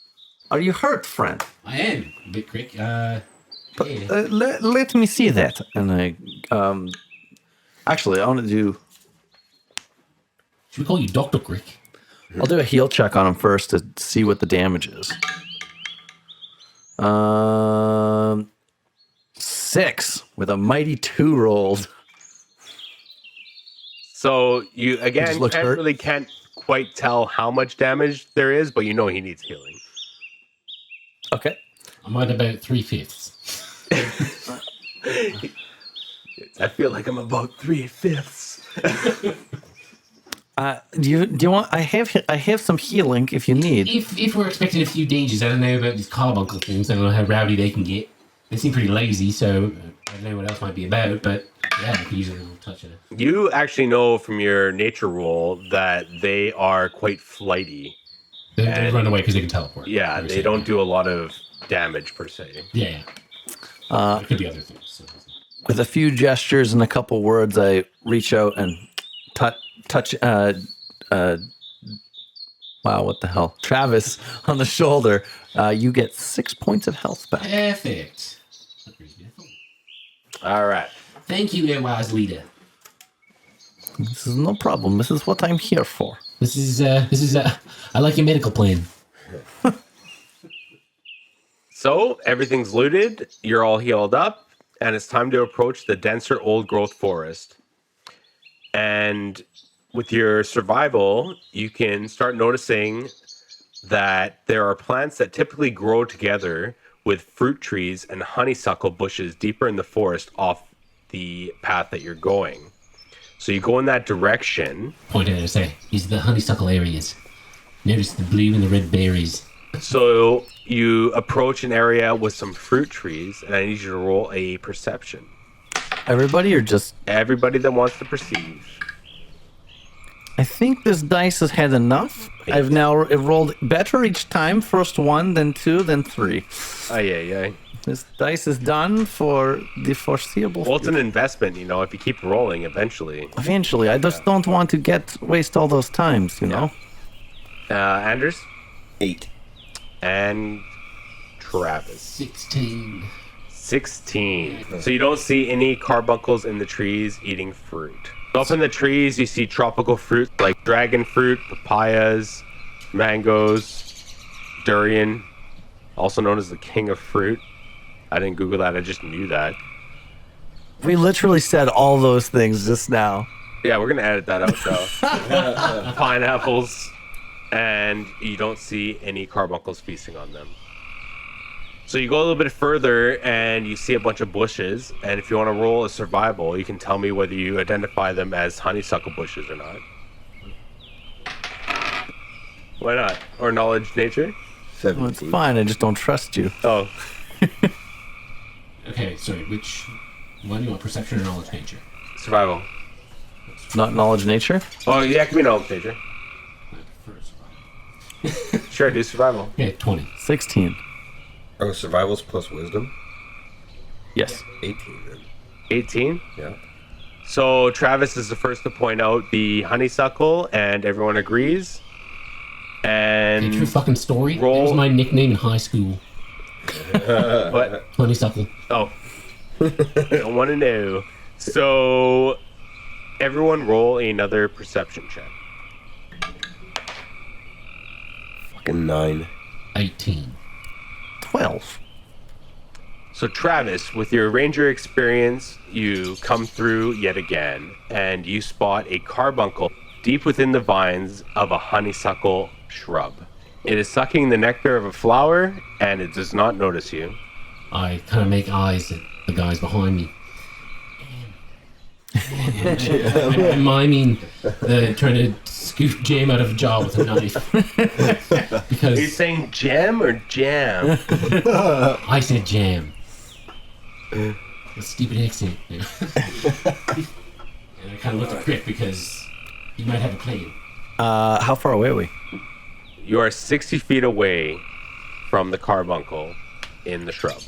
Are you hurt, friend? I am a bit Crick. Yeah. Let me see that. And I, actually, I want to do. Should we call you Dr. Crick? I'll do a heal check on him first to see what the damage is. 6 with a mighty 2 rolled. So you again just looks hurt. can't quite tell how much damage there is, but you know he needs healing. Okay. I'm at about 3/5. I feel like I'm about 3/5. Do you want? I have some healing if you need. If we're expecting a few dangers, I don't know about these carbuncle things. I don't know how rowdy they can get. They seem pretty lazy, so I don't know what else might be about. But yeah, I could use a little touch of it. You actually know from your nature roll that they are quite flighty. They run away because they can teleport. Yeah, they don't do a lot of damage per se. Yeah. It could be other things. So. With a few gestures and a couple words, I reach out and touch. Wow, what the hell? Travis on the shoulder. You get 6 points of health back. Perfect. All right. Thank you, wise leader. This is no problem. This is what I'm here for. This is I like your medical plan. So everything's looted. You're all healed up, and it's time to approach the denser old growth forest. And with your survival, you can start noticing that there are plants that typically grow together with fruit trees and honeysuckle bushes deeper in the forest off the path that you're going. So you go in that direction. Point out and say, these are the honeysuckle areas. Notice the blue and the red berries. So you approach an area with some fruit trees, and I need you to roll a perception. Everybody, or just... Everybody that wants to perceive. I think this dice has had enough. I've now rolled better each time. First 1, then 2, then 3. Aye. This dice is done for the foreseeable Well, it's an future. investment, you know, if you keep rolling, eventually. Eventually, I just don't want to waste all those times, you know? Anders 8. and Travis. 16. 16. So you don't see any carbuncles in the trees eating fruit. Up in the trees, you see tropical fruit like dragon fruit, papayas, mangoes, durian, also known as the king of fruit. I didn't Google that, I just knew that. We literally said all those things just now. Yeah, we're going to edit that out, though. Pineapples, and you don't see any carbuncles feasting on them. So you go a little bit further, and you see a bunch of bushes, and if you want to roll a survival, you can tell me whether you identify them as honeysuckle bushes or not. Why not? Or knowledge nature? 17. Well, it's fine, I just don't trust you. Oh, Okay, sorry, which one do you want, perception or knowledge nature? survival. Not knowledge nature? Oh, yeah, it can be knowledge nature. I prefer survival. Sure, do survival. Okay, 20. 16. Oh, survival's plus wisdom? Yes. 18 then. 18? Yeah. So Travis is the first to point out the honeysuckle, and everyone agrees. Okay, true And fucking story. Roll. That was my nickname in high school. what? Honeysuckle. Oh, I want to know. So everyone roll another perception check. Fucking 9. 18. 12. So Travis, with your ranger experience, you come through yet again, and you spot a carbuncle deep within the vines of a honeysuckle shrub. It is sucking the nectar of a flower, and it does not notice you. I kind of make eyes at the guys behind me. I'm miming trying to scoop jam out of a jar with a knife. Are you Because saying jam or jam? I said jam. A stupid accent. And I kind of looked at Crick because he might have a plan. How far away are we? You are 60 feet away from the carbuncle in the shrub.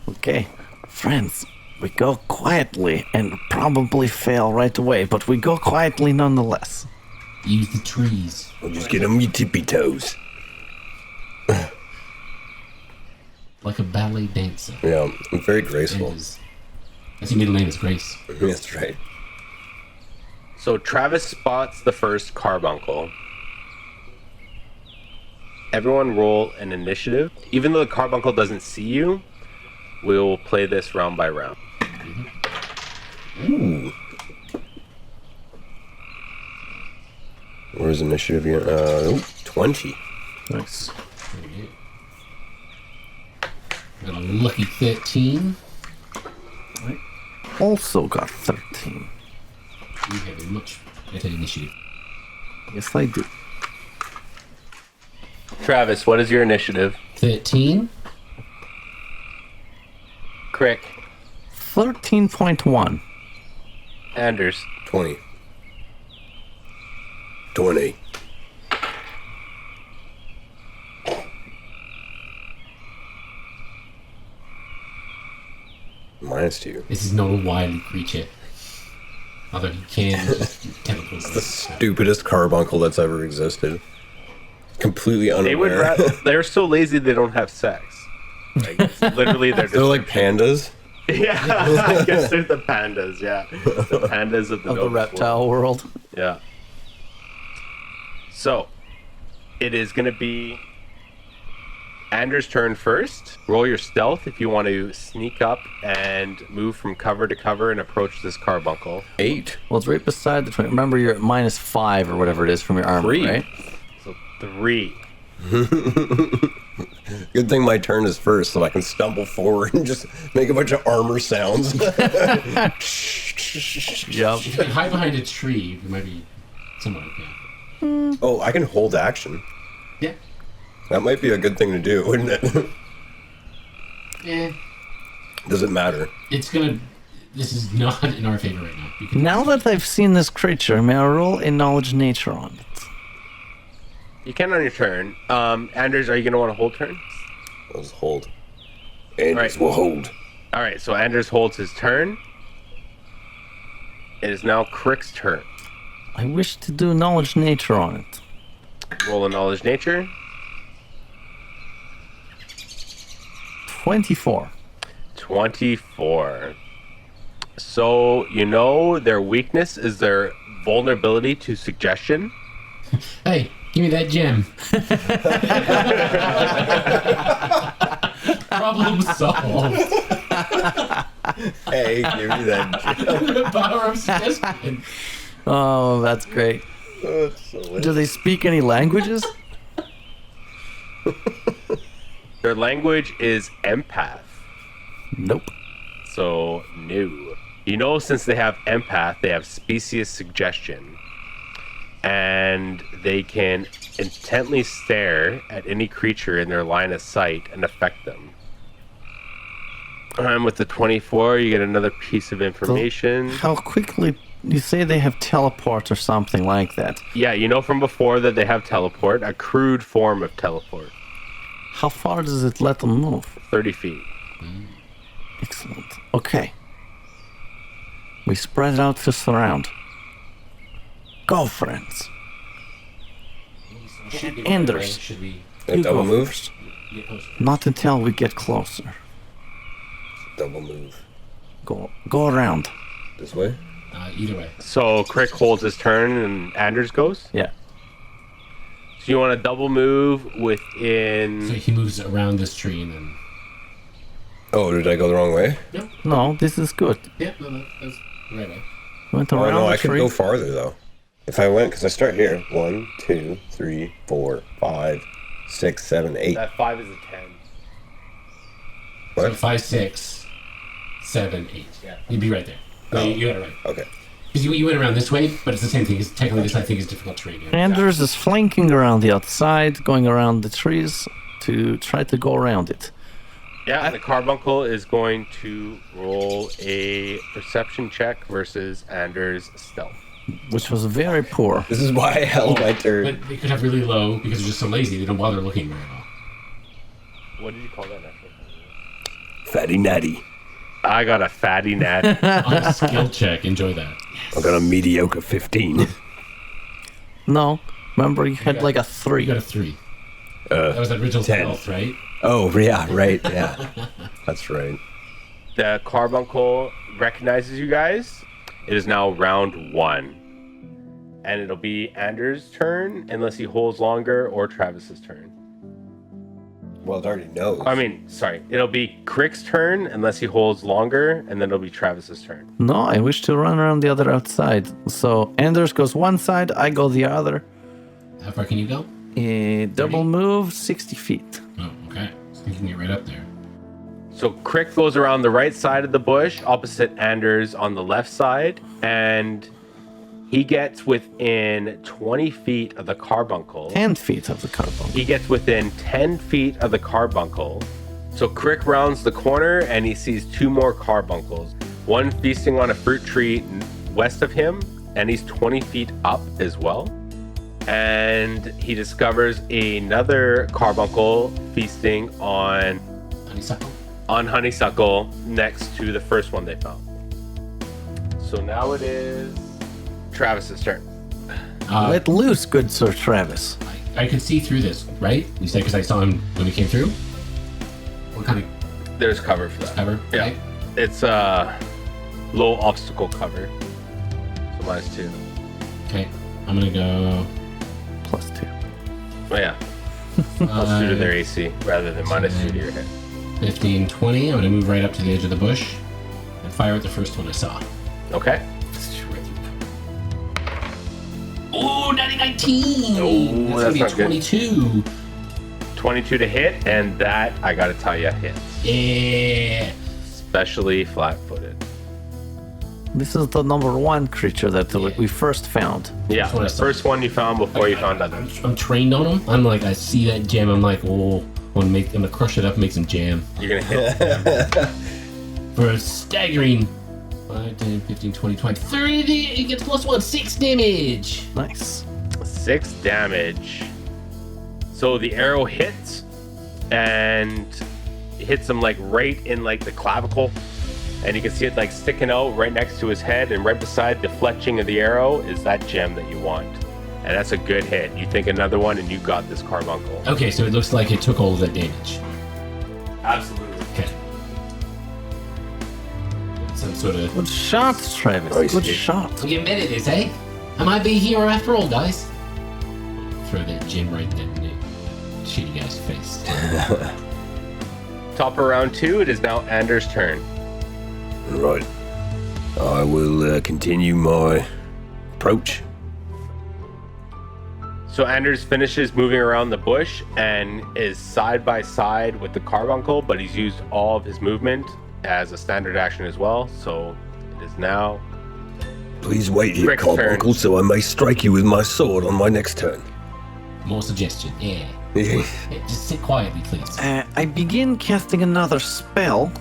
Okay. Friends, we go quietly and probably fail right away, but we go quietly nonetheless. Use the trees. We'll just get on your tippy toes. Like a ballet dancer. Yeah, I'm very graceful. That's your middle name is Grace. That's right. So Travis spots the first carbuncle. Everyone roll an initiative. Even though the carbuncle doesn't see you, we'll play this round by round. Ooh. Where's initiative again? 20. Nice. Got a lucky 13. Also got 13. You have a much better initiative. Yes, I do. Travis, what is your initiative? 13. Crick. 13.1. Anders. 20. 20. -2. This is not a wily creature. Although he can just teleport. The stupidest carbuncle that's ever existed. Completely They would unaware. they're so lazy they don't have sex. Like, it's literally they're They're just like pandas. yeah. I guess they're the pandas. Yeah, the pandas of the, Of the Novus reptile world. Yeah. So, it is going to be Anders' turn first. Roll your stealth if you want to sneak up and move from cover to cover and approach this carbuncle. 8. Well, it's right beside the 20. Remember, you're at -5 or whatever it is from your armor, 3. right? So 3. Good thing my turn is first, so I can stumble forward and just make a bunch of armor sounds. Yep. If you can hide behind a tree, you might be somewhat okay. Oh, I can hold action. Yeah. That might be a good thing to do, wouldn't it? Eh. Does it matter? It's gonna... This is not in our favor right now. You can Now that I've seen this creature, may I roll a knowledge nature on it? You can on your turn. Anders, are you going to want to hold turn? Let's hold. And Right. we'll hold. All right, so Anders holds his turn. It is now Crick's turn. I wish to do knowledge nature on it. Roll a knowledge nature. 24. 24. So, you know their weakness is their vulnerability to suggestion. Hey, give me that gem. Problem solved. Hey, give me that. The power of suggestion. Oh, that's great. Do they speak any languages? Their language is empath. Nope. So, no. You know, since they have empath, they have specious suggestion. And they can intently stare at any creature in their line of sight and affect them. With the 24, you get another piece of information. How quickly... You say they have teleport or something like that. Yeah, you know from before that they have teleport, a crude form of teleport. How far does it let them move? 30 feet. Excellent. Okay. We spread it out to surround. Go, friends. Anders. Should we A You double go move? first. get closer? Not until we get closer. Double move. Go around. This way? Either way. So Crick holds his turn and Anders goes. Yeah. So you want to double move So within... he moves around this tree and then... Oh, did I go the wrong way? No, this is good. Yeah, no, that's the right way. Went Oh, around no, the I could tree. go farther, though. If I went, because I start here. 1, 2, 3, 4, 5, 6, 7, 8. That 5 is a 10. So What? 5, 6, 7, 8. Yeah. You'd be right there. No, you got it right. Okay. Because you went around this way, but it's the same thing. It's technically, this I think is difficult terrain. Yeah. Anders is flanking around the outside, going around the trees to try to go around it. Yeah, the carbuncle is going to roll a perception check versus Anders' stealth. Which was very poor. This is why I held my turn. But they could have really low because they're just so lazy. They don't bother looking very well. What did you call that actually? Fatty Natty. I got a fatty nat. On a skill check, enjoy that. I got a mediocre 15. No, remember you had got- like a You 3. got a 3. That was that original 10. stealth, right? Oh, yeah, right, yeah. That's right. The carbuncle recognizes you guys. It is now round 1. And it'll be Anders' turn unless he holds longer, or Travis's turn. Well, it already knows. I mean, sorry. It'll be Crick's turn unless he holds longer, and then it'll be Travis's turn. No, I wish to run around the other outside. So Anders goes one side, I go the other. How far can you go? Double move, 60 feet. Oh, okay. So you can get right up there. So Crick goes around the right side of the bush, opposite Anders on the left side, and he gets within 20 feet of the carbuncle. 10 feet of the carbuncle. He gets within 10 feet of the carbuncle. So Crick rounds the corner and he sees 2 more carbuncles. One feasting on a fruit tree west of him, and he's 20 feet up as well. And he discovers another carbuncle feasting on honeysuckle next to the first one they found. So now it is Travis's turn. Let loose, good Sir Travis. I could see through this, right? You said because I saw him when we came through? What kind of There's cover for that. cover? Yeah. Okay. It's low obstacle cover. So -2. Okay. I'm going to go... +2. Oh, yeah. Plus 2 to their AC rather than minus 2 to your hit. 15, 20. I'm going to move right up to the edge of the bush and fire at the first one I saw. Okay. Oh, 19! Oh, that's that's going not to be a 22. 22 to hit, and that, I gotta tell you, hits. Yeah. Especially flat-footed. This is the number 1 creature that we first found. Yeah, what I the saw. first one you found before you found others. I'm trained on them. I'm like, I see that gem. I'm like, oh, I'm gonna crush it up and make some jam. You're gonna hit. For a staggering 5, 10, 15, 20, 20, 30, it gets +1, 6 damage. Nice. 6 damage. So the arrow hits, and hits him like right in like the clavicle, and you can see it like sticking out right next to his head, and right beside the fletching of the arrow is that gem that you want. And that's a good hit. You think another one, and you got this carbuncle. Okay, so it looks like it took all of that damage. Absolutely. Okay. Some sort of... Good shot, Travis. Nice. Good shot. I'm getting better at this, eh? I might be a hero after all, guys. Throw that gem right in that shitty guy's face. Top of round 2, it is now Anders' turn. Right. I will continue my approach. So Anders finishes moving around the bush and is side by side with the carbuncle, but he's used all of his movement as a standard action as well. So it is now Please wait here, Rick's Carbuncle, turn. so I may strike you with my sword on my next turn. More suggestion, yeah. Yeah, just sit quietly, please. I begin casting another spell.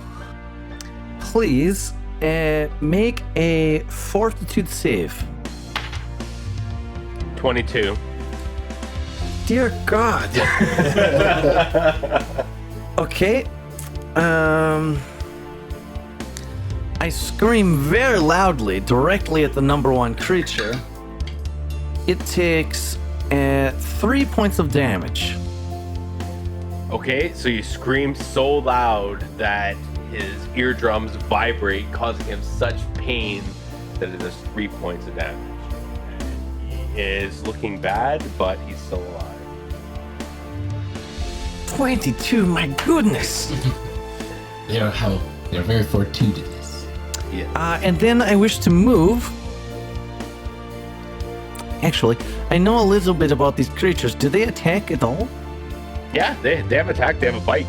Please make a fortitude save. 22. Dear God. Okay. I scream very loudly directly at the number 1 creature. It takes 3 points of damage. Okay, so you scream so loud that his eardrums vibrate, causing him such pain that it does 3 points of damage. And he is looking bad, but he's still alive. 22, my goodness. They're very fortuitous. Yeah. And then I wish to move. Actually, I know a little bit about these creatures. Do they attack at all? Yeah, they have attack, they have a bite.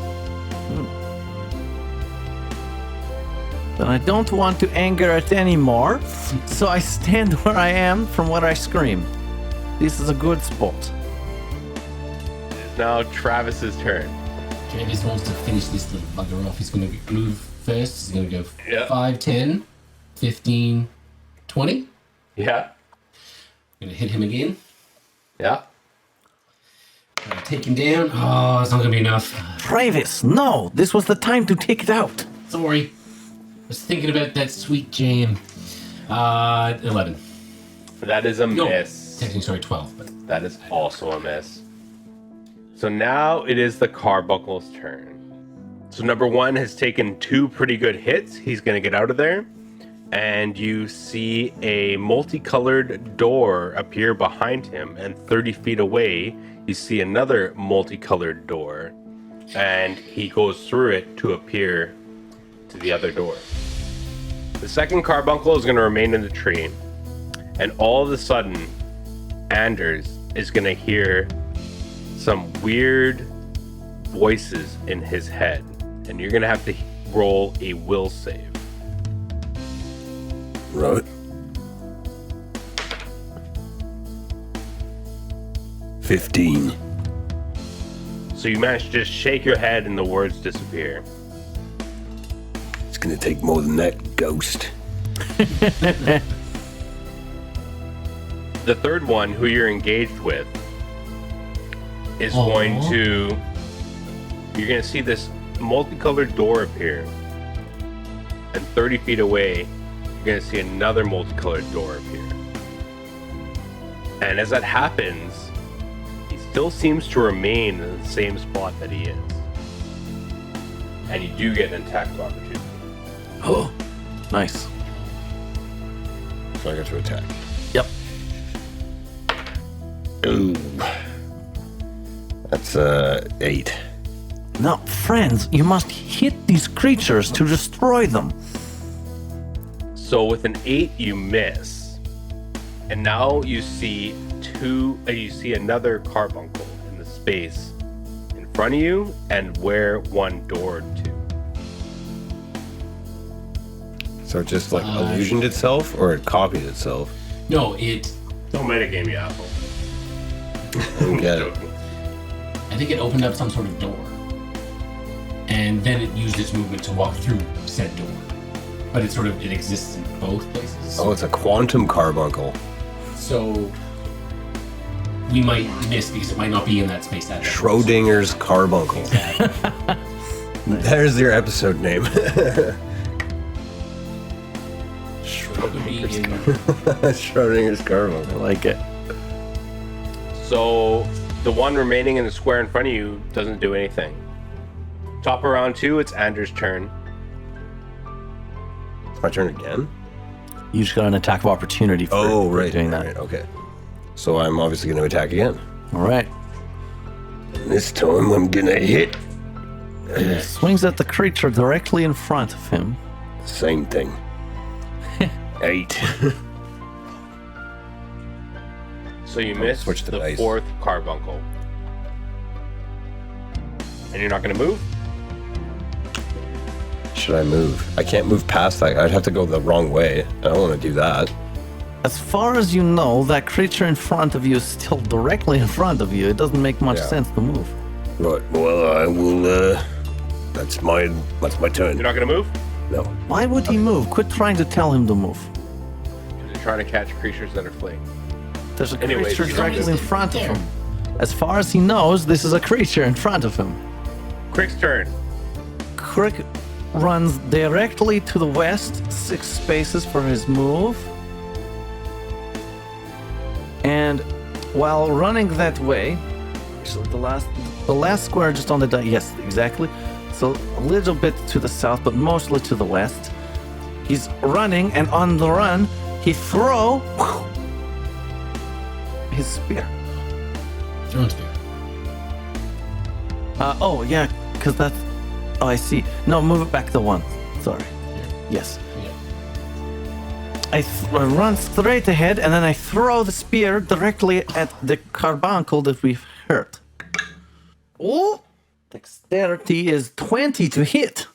Then I don't want to anger it anymore, so I stand where I am from where I scream. This is a good spot. It is now Travis's turn. Travis wants to finish this little bugger off. He's going to move first. He's going to go Yeah. 5, 10, 15, 20. Yeah. Going to hit him again. Yeah. Gonna take him down. Oh, it's not going to be enough. Travis, no! This was the time to take it out. Sorry. I was thinking about that sweet jam. 11. That is a No, miss. technically, sorry, 12. But That is also a miss. So now it is the Carbuncle's turn. So number 1 has taken 2 pretty good hits. He's going to get out of there. And you see a multicolored door appear behind him. And 30 feet away, you see another multicolored door. And he goes through it to appear to the other door. The second carbuncle is going to remain in the tree. And all of a sudden, Anders is going to hear some weird voices in his head. And you're going to have to roll a will save. Right. 15. So you manage to just shake your head and the words disappear. It's gonna take more than that, ghost. The third one, who you're engaged with, is going to... You're going to see this multicolored door appear. And 30 feet away, you're going to see another multicolored door appear. And as that happens, he still seems to remain in the same spot that he is. And you do get an attack of opportunity. Oh, nice. So I get to attack. Yep. Ooh. That's 8. Now, friends, you must hit these creatures to destroy them. So with an 8, you miss, and now you see another carbuncle in the space in front of you, and where one door to. So it just like illusioned itself, or it copied itself? No, it. Don't metagame, you asshole. I don't get it. I think it opened up some sort of door, and then it used its movement to walk through said door. But it exists in both places. Oh, it's a quantum carbuncle. So we might miss because it might not be in that space. That Schrodinger's carbuncle. There's your episode name. Schrodinger's carbuncle. I like it. So the one remaining in the square in front of you doesn't do anything. Top of round 2, it's Andrew's turn. It's my turn again? You just got an attack of opportunity for doing that. Right, okay. So I'm obviously going to attack again. All right. This time I'm gonna hit. Swings at the creature directly in front of him. Same thing. 8. So you miss switch the the dice. 4th carbuncle. And you're not going to move? Should I move? I can't move past that. I'd have to go the wrong way. I don't want to do that. As far as you know, that creature in front of you is still directly in front of you. It doesn't make much sense to move. Right, well, I will, that's my turn. You're not going to move? No. Why would he move? Quit trying to tell him to move. Because you're trying to catch creatures that are fleeing. There's a Anyways, creature he's directly in front of him. As far as he knows, this is a creature in front of him. Crick's turn. Crick runs directly to the west, 6 spaces for his move. And while running that way, actually the last square just on the die, yes, exactly. So a little bit to the south, but mostly to the west. He's running, and on the run, he throw his spear. Throwing spear. Oh yeah, because that's. Oh, I see. No, move it back to 1. Sorry. Yes. Yeah. I run straight ahead, and then I throw the spear directly at the carbuncle that we've hurt. Oh! Dexterity is 20 to hit.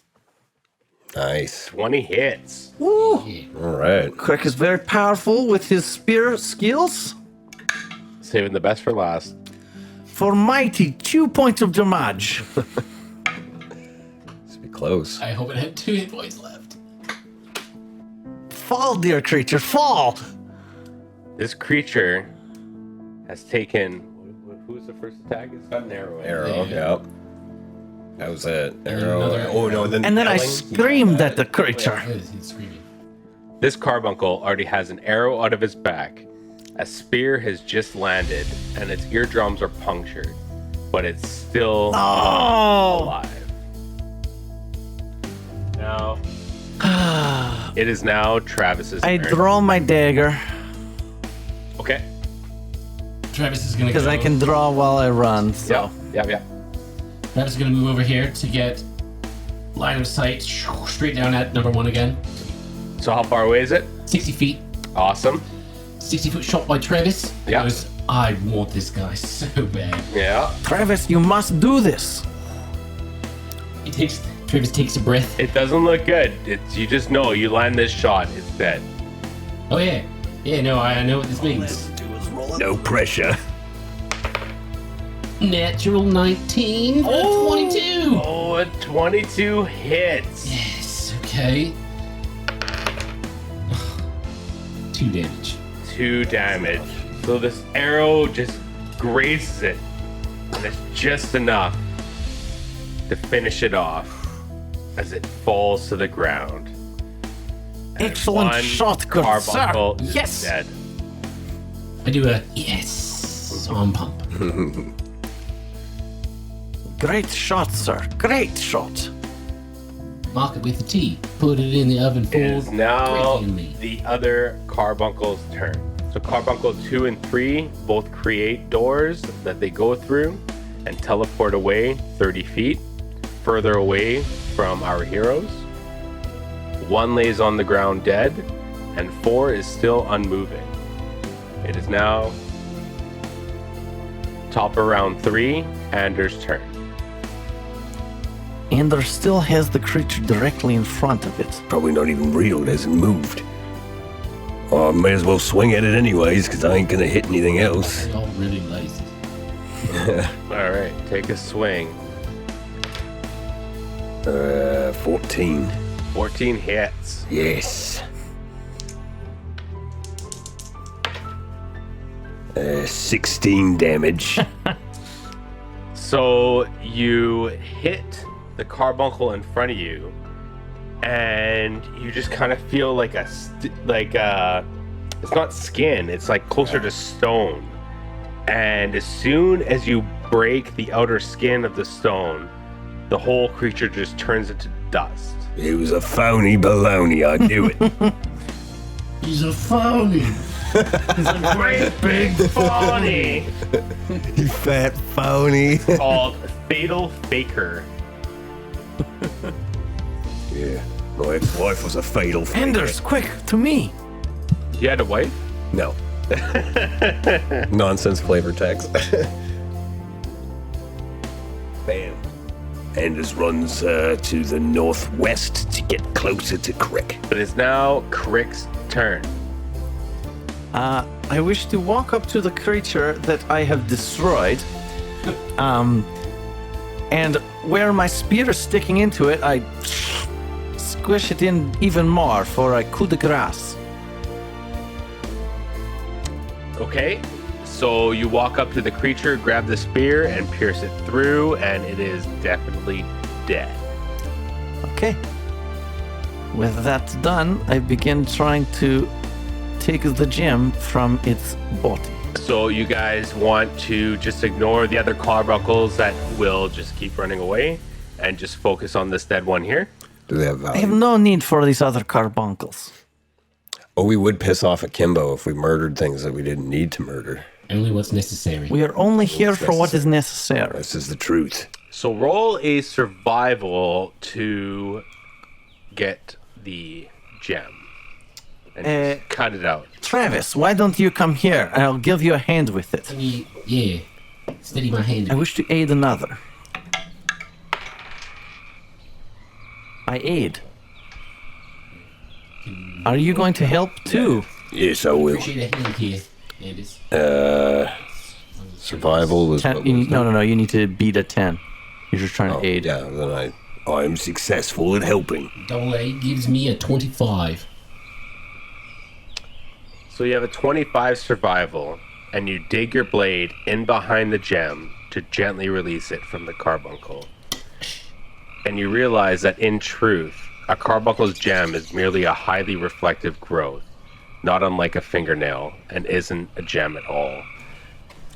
Nice. 20 hits. Woo! All right. Crick is very powerful with his spear skills. Saving the best for last. For mighty 2 points of damage. Let's be close. I hope it had 2 hit points left. Fall, dear creature, fall! This creature has taken... Who's the first attack? It's got an arrow in it. Arrow, Yeah. yep. That was it. Arrow. another- Oh, no, then And then I yelling. screamed at the creature. He's screaming. This carbuncle already has an arrow out of his back. A spear has just landed, and its eardrums are punctured, but it's still Oh! alive. Now, it is now Travis's I turn. draw my dagger, Okay. Travis is gonna because go. I can draw while I run, so... Yep. Travis is gonna move over here to get line of sight straight down at number 1 again. So how far away is it? 60 feet. Awesome. 60-foot shot by Travis. Yeah. Because I want this guy so bad. Yeah. Travis, you must do this. Travis takes a breath. It doesn't look good. You just know you land this shot, it's dead. Oh yeah. Yeah, no, I know what this means. No pressure. Natural 19 for 22. Oh, a 22 hits. Yes, okay. 2 damage. 2 damage. So this arrow just grazes it, and it's just enough to finish it off as it falls to the ground. And Excellent one shot, good sir. carbuncle is Yes. dead. I do a yes arm pump. Great shot, sir. Great shot. Mark it with a T. Put it in the oven for It is now breaking me. the other carbuncle's turn. So carbuncle 2 and 3 both create doors that they go through, and teleport away 30 feet, further away from our heroes. 1 lays on the ground dead, and 4 is still unmoving. It is now top of round 3, Anders' turn. Anders still has the creature directly in front of it. Probably not even real, it hasn't moved. Oh, I may as well swing at it anyways, because I ain't gonna hit anything else. They're all really lazy. Alright, take a swing. 14. 14 hits. Yes. 16 damage. So you hit the carbuncle in front of you, and you just kind of feel like it's not skin, it's like closer to stone. And as soon as you break the outer skin of the stone, the whole creature just turns into dust. It was a phony baloney, I knew it. He's a phony. It's a great big phony. You fat phony. Called Fatal Faker. Yeah, my ex-wife was a fatal faker. Anders, quick, to me. You had a wife? No. Nonsense flavor text. Bam. Anders runs to the northwest to get closer to Crick. It is now Crick's turn. I wish to walk up to the creature that I have destroyed. And where my spear is sticking into it, I squish it in even more for a coup de grace. Okay, so you walk up to the creature, grab the spear, and pierce it through, and it is definitely dead. Okay. With that done, I begin trying to take the gem from its body. So you guys want to just ignore the other carbuncles that will just keep running away and just focus on this dead one here? Do they have I have value? no need for these other carbuncles. Oh, we would piss off Akimbo if we murdered things that we didn't need to murder. Only what's necessary. We are only here for what is necessary. This is the truth. So roll a survival to get the gem. And just cut it out. Travis, why don't you come here and I'll give you a hand with it. Yeah. Steady my hand. I wish to aid another. I aid. Are you going to help too? Yes, I will. Appreciate a hand here, Anders. Survival was what was No, you need to beat a 10. You're just trying to aid. Yeah, then I am successful at helping. Double A gives me a 25. So you have a 25 survival, and you dig your blade in behind the gem to gently release it from the carbuncle. And you realize that in truth, a carbuncle's gem is merely a highly reflective growth, not unlike a fingernail, and isn't a gem at all.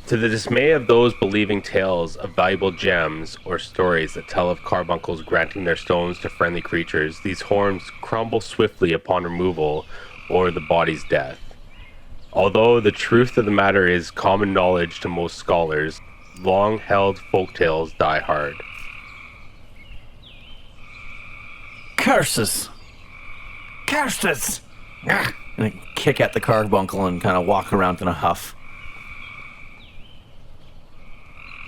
To the dismay of those believing tales of valuable gems or stories that tell of carbuncles granting their stones to friendly creatures, these horns crumble swiftly upon removal or the body's death. Although the truth of the matter is common knowledge to most scholars, long-held folktales die hard. Curses! Curses! And I kick at the carbuncle and kind of walk around in a huff.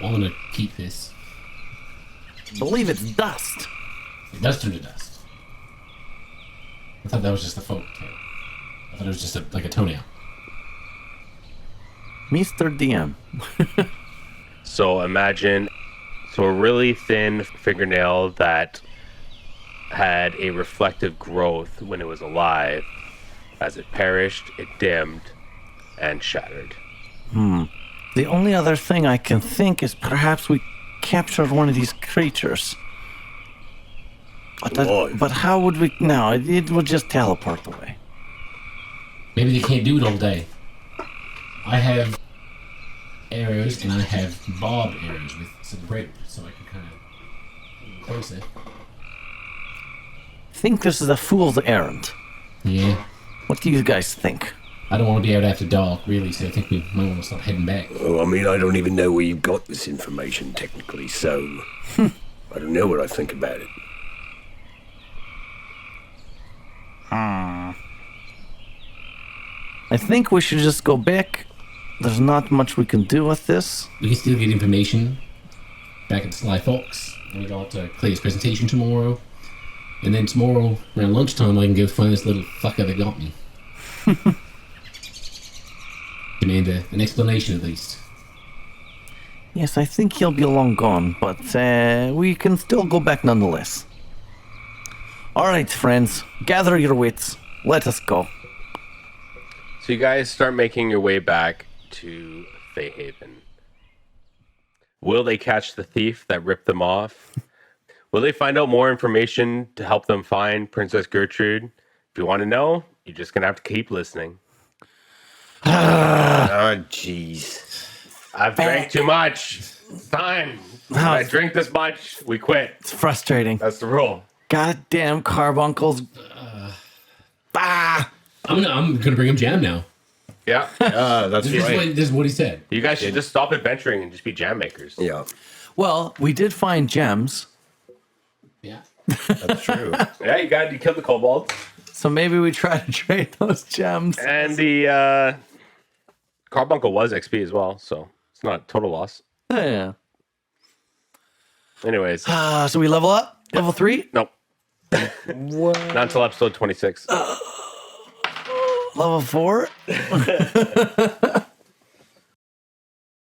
I'm gonna keep this. Believe it's dust. It does turn to dust. I thought that was just a folk tale. I thought it was just like a toenail. Mr. DM. So imagine a really thin fingernail that had a reflective growth when it was alive. As it perished, it dimmed and shattered. The only other thing I can think is perhaps we captured one of these creatures. But how would we... No, it would just teleport away. Maybe they can't do it all day. I have arrows and I have bob arrows with some break, so I can kind of close it. I think this is a fool's errand. Yeah. What do you guys think? I don't want to be out after dark, really, so I think we might want to start heading back. Oh, I mean, I don't even know where you got this information technically, so I don't know what I think about it. I think we should just go back. There's not much we can do with this. We can still get information back at Sly Fox. And we got Clay's presentation tomorrow. And then tomorrow, around lunchtime, I can go find this little fucker that got me. Demand an explanation, at least. Yes, I think he'll be long gone, but we can still go back nonetheless. All right, friends, gather your wits. Let us go. So you guys start making your way back to Fayhaven. Will they catch the thief that ripped them off? Will they find out more information to help them find Princess Gertrude? If you want to know, you're just going to have to keep listening. Oh, jeez. I've drank too much. It's time. If I drink this much, we quit. It's frustrating. That's the rule. Goddamn carbuncles. I'm gonna bring him jam now. Yeah. That's right. This is what he said. You guys should just stop adventuring and just be jam makers. Yeah, Well, we did find gems, Yeah. that's true. Yeah, you killed the kobold. so maybe we try to trade those gems. And the Carbuncle was XP as well, so it's not total loss. Yeah. Anyways, So we level up? Level 3? nope. Not until episode 26. Level 4?